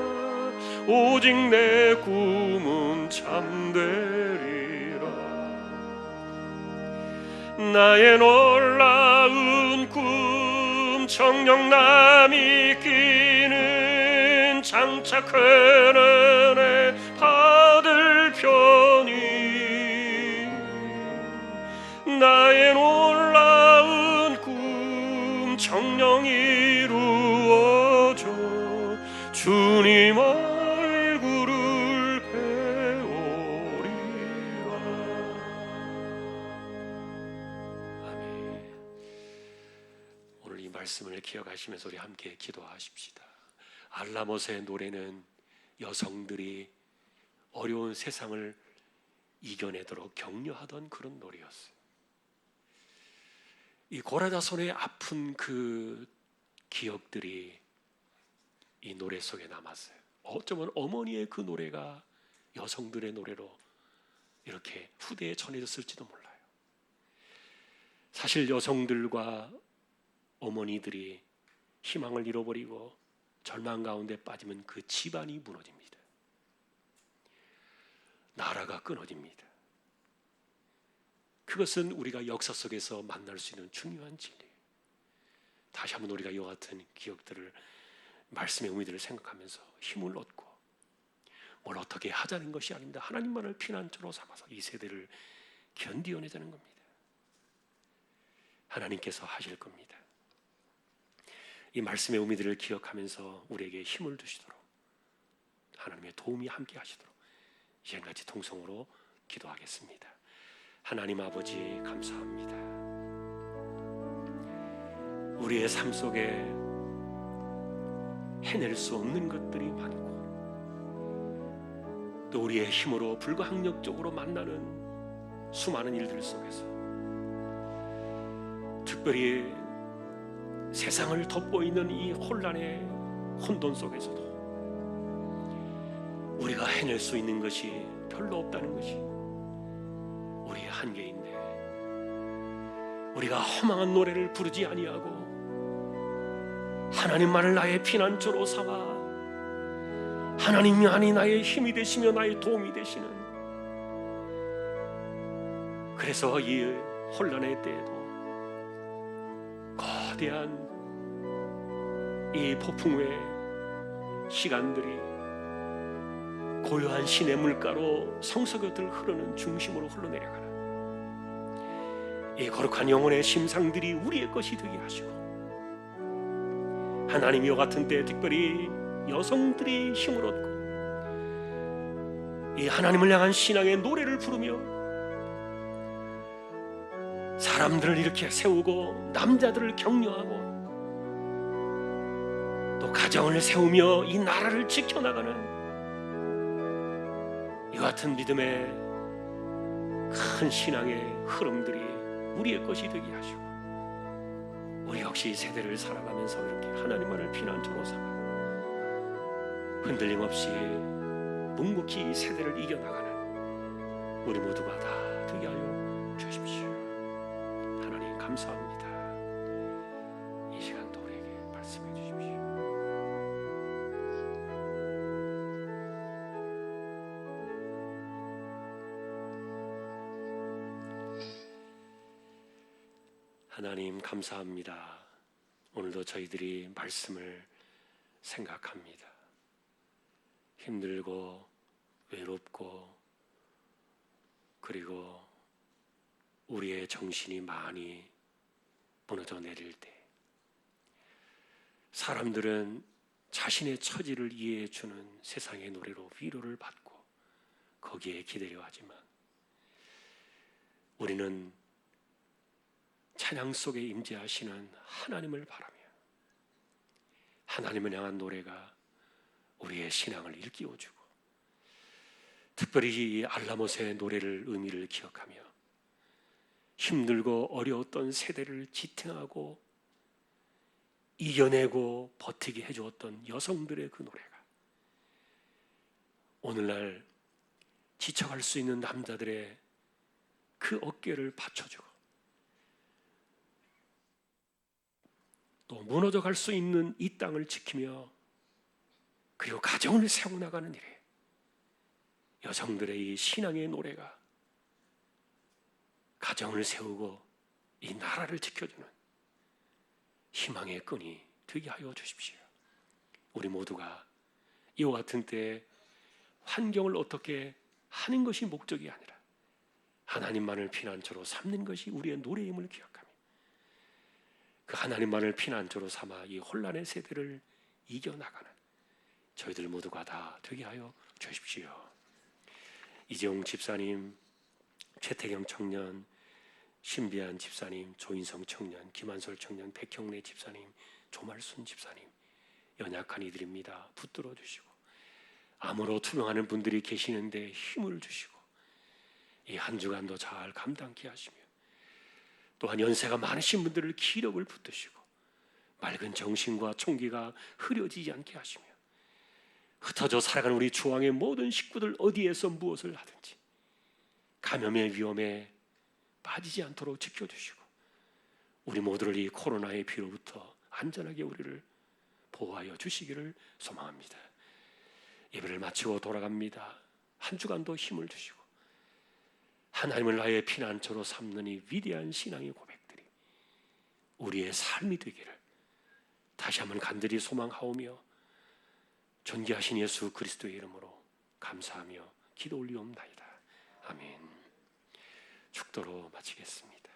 오직 내 꿈은 참되리라. 나의 놀라운 꿈 정령남이 끼는 장차 큰 은혜 받을 편이 나의 놀라운 꿈 정령 이루어져 주님 얼굴을 배우리라. 아멘. 오늘 이 말씀을 기억하시면서 우리 함께 기도하십시다. 알라못의 노래는 여성들이 어려운 세상을 이겨내도록 격려하던 그런 노래였어요. 이 고라다손의 아픈 그 기억들이 이 노래 속에 남았어요. 어쩌면 어머니의 그 노래가 여성들의 노래로 이렇게 후대에 전해졌을지도 몰라요. 사실 여성들과 어머니들이 희망을 잃어버리고 절망 가운데 빠지면 그 집안이 무너집니다. 나라가 끊어집니다. 그것은 우리가 역사 속에서 만날 수 있는 중요한 진리예요. 다시 한번 우리가 이와 같은 기억들을 말씀의 의미들을 생각하면서 힘을 얻고 뭘 어떻게 하자는 것이 아닙니다. 하나님만을 피난처로 삼아서 이 세대를 견디어내자는 겁니다. 하나님께서 하실 겁니다. 이 말씀의 의미들을 기억하면서 우리에게 힘을 주시도록 하나님의 도움이 함께 하시도록 이제까지 통성으로 기도하겠습니다. 하나님 아버지 감사합니다. 우리의 삶 속에 해낼 수 없는 것들이 많고 또 우리의 힘으로 불가항력적으로 만나는 수많은 일들 속에서 특별히 세상을 덮고 있는 이 혼란의 혼돈 속에서도 우리가 해낼 수 있는 것이 별로 없다는 것이 우리의 한계인데 우리가 허망한 노래를 부르지 아니하고 하나님만을 나의 피난처로 삼아 하나님만이 나의 힘이 되시며 나의 도움이 되시는 그래서 이 혼란의 때에도 거대한 이 폭풍의 시간들이 고요한 신의 물가로 성서 곁을 흐르는 중심으로 흘러내려가는 이 거룩한 영혼의 심상들이 우리의 것이 되게 하시고 하나님 이와 같은 때 특별히 여성들이 힘을 얻고 이 하나님을 향한 신앙의 노래를 부르며 사람들을 이렇게 세우고 남자들을 격려하고 또 또 가정을 세우며 이 나라를 지켜나가는 이 같은 믿음의 큰 신앙의 흐름들이 우리의 것이 되게 하시고, 우리 역시 세대를 살아가면서 이렇게 하나님만을 피난처로 삼아 흔들림 없이 묵묵히 이 세대를 이겨나가는 우리 모두가 다 되게 하여 주십시오. 하나님 감사합니다. 이 시간도 우리에게 말씀해 주십시오. 하나님 감사합니다. 오늘도 저희들이 말씀을 생각합니다. 힘들고 외롭고 그리고 우리의 정신이 많이 무너져 내릴 때, 사람들은 자신의 처지를 이해해 주는 세상의 노래로 위로를 받고 거기에 기대려 하지만, 우리는 찬양 속에 임재하시는 하나님을 바라며 하나님을 향한 노래가 우리의 신앙을 일깨워주고, 특별히 이 알라못의 노래를 의미를 기억하며 힘들고 어려웠던 세대를 지탱하고 이겨내고 버티게 해주었던 여성들의 그 노래가 오늘날 지쳐갈 수 있는 남자들의 그 어깨를 받쳐주고, 또 무너져 갈 수 있는 이 땅을 지키며 그리고 가정을 세워나가는 일에 여성들의 이 신앙의 노래가 가정을 세우고 이 나라를 지켜주는 희망의 끈이 되게 하여 주십시오. 우리 모두가 이와 같은 때에 환경을 어떻게 하는 것이 목적이 아니라 하나님만을 피난처로 삼는 것이 우리의 노래임을 기억하며 그 하나님만을 피난처로 삼아 이 혼란의 세대를 이겨나가는 저희들 모두가 다 되게 하여 주십시오. 이재용 집사님, 최태경 청년, 신비한 집사님, 조인성 청년, 김한솔 청년, 백형래 집사님, 조말순 집사님, 연약한 이들입니다. 붙들어 주시고, 암으로 투병하는 분들이 계시는데 힘을 주시고 이 한 주간도 잘 감당케 하시며, 또한 연세가 많으신 분들을 기력을 붙드시고 맑은 정신과 총기가 흐려지지 않게 하시며, 흩어져 살아가는 우리 주왕의 모든 식구들 어디에서 무엇을 하든지 감염의 위험에 빠지지 않도록 지켜주시고, 우리 모두를 이 코로나의 비로부터 안전하게 우리를 보호하여 주시기를 소망합니다. 예배를 마치고 돌아갑니다. 한 주간도 힘을 주시고 하나님을 나의 피난처로 삼는 이 위대한 신앙의 고백들이 우리의 삶이 되기를 다시 한번 간절히 소망하오며 존귀하신 예수 그리스도의 이름으로 감사하며 기도 올리옵나이다. 아멘. 축도로 마치겠습니다.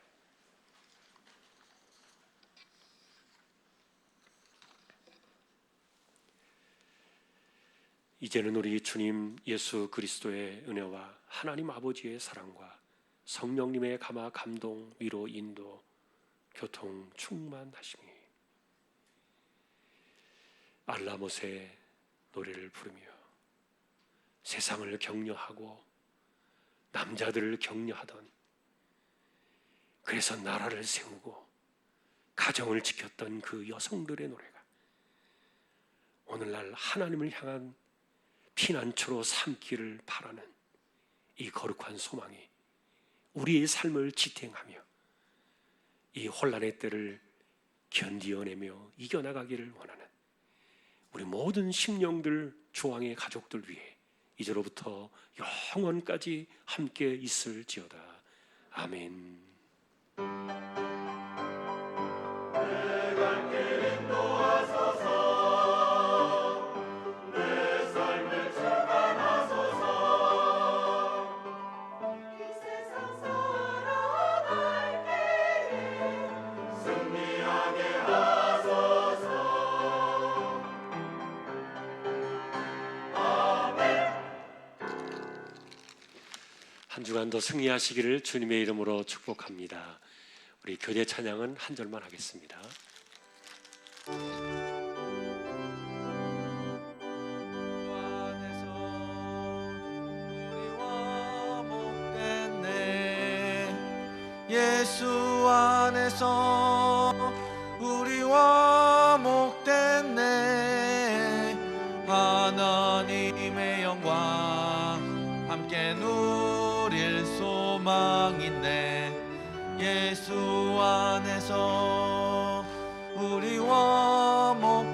이제는 우리 주님 예수 그리스도의 은혜와 하나님 아버지의 사랑과 성령님의 감화 감동 위로 인도 교통 충만하심이 알라못의 노래를 부르며 세상을 격려하고 남자들을 격려하던, 그래서 나라를 세우고 가정을 지켰던 그 여성들의 노래가 오늘날 하나님을 향한 피난처로 삼기를 바라는 이 거룩한 소망이 우리의 삶을 지탱하며 이 혼란의 때를 견디어내며 이겨나가기를 원하는 우리 모든 심령들, 주왕의 가족들 위해 이제로부터 영원까지 함께 있을지어다. 아멘. 한 주간도 승리하시기를 주님의 이름으로 축복합니다. 우리 교제 찬양은 한 절만 하겠습니다. 예수 안에서 우리와 목됐네. 하나님의 영광 함께 누릴 소망 있네. 예수 안에서 우리와 목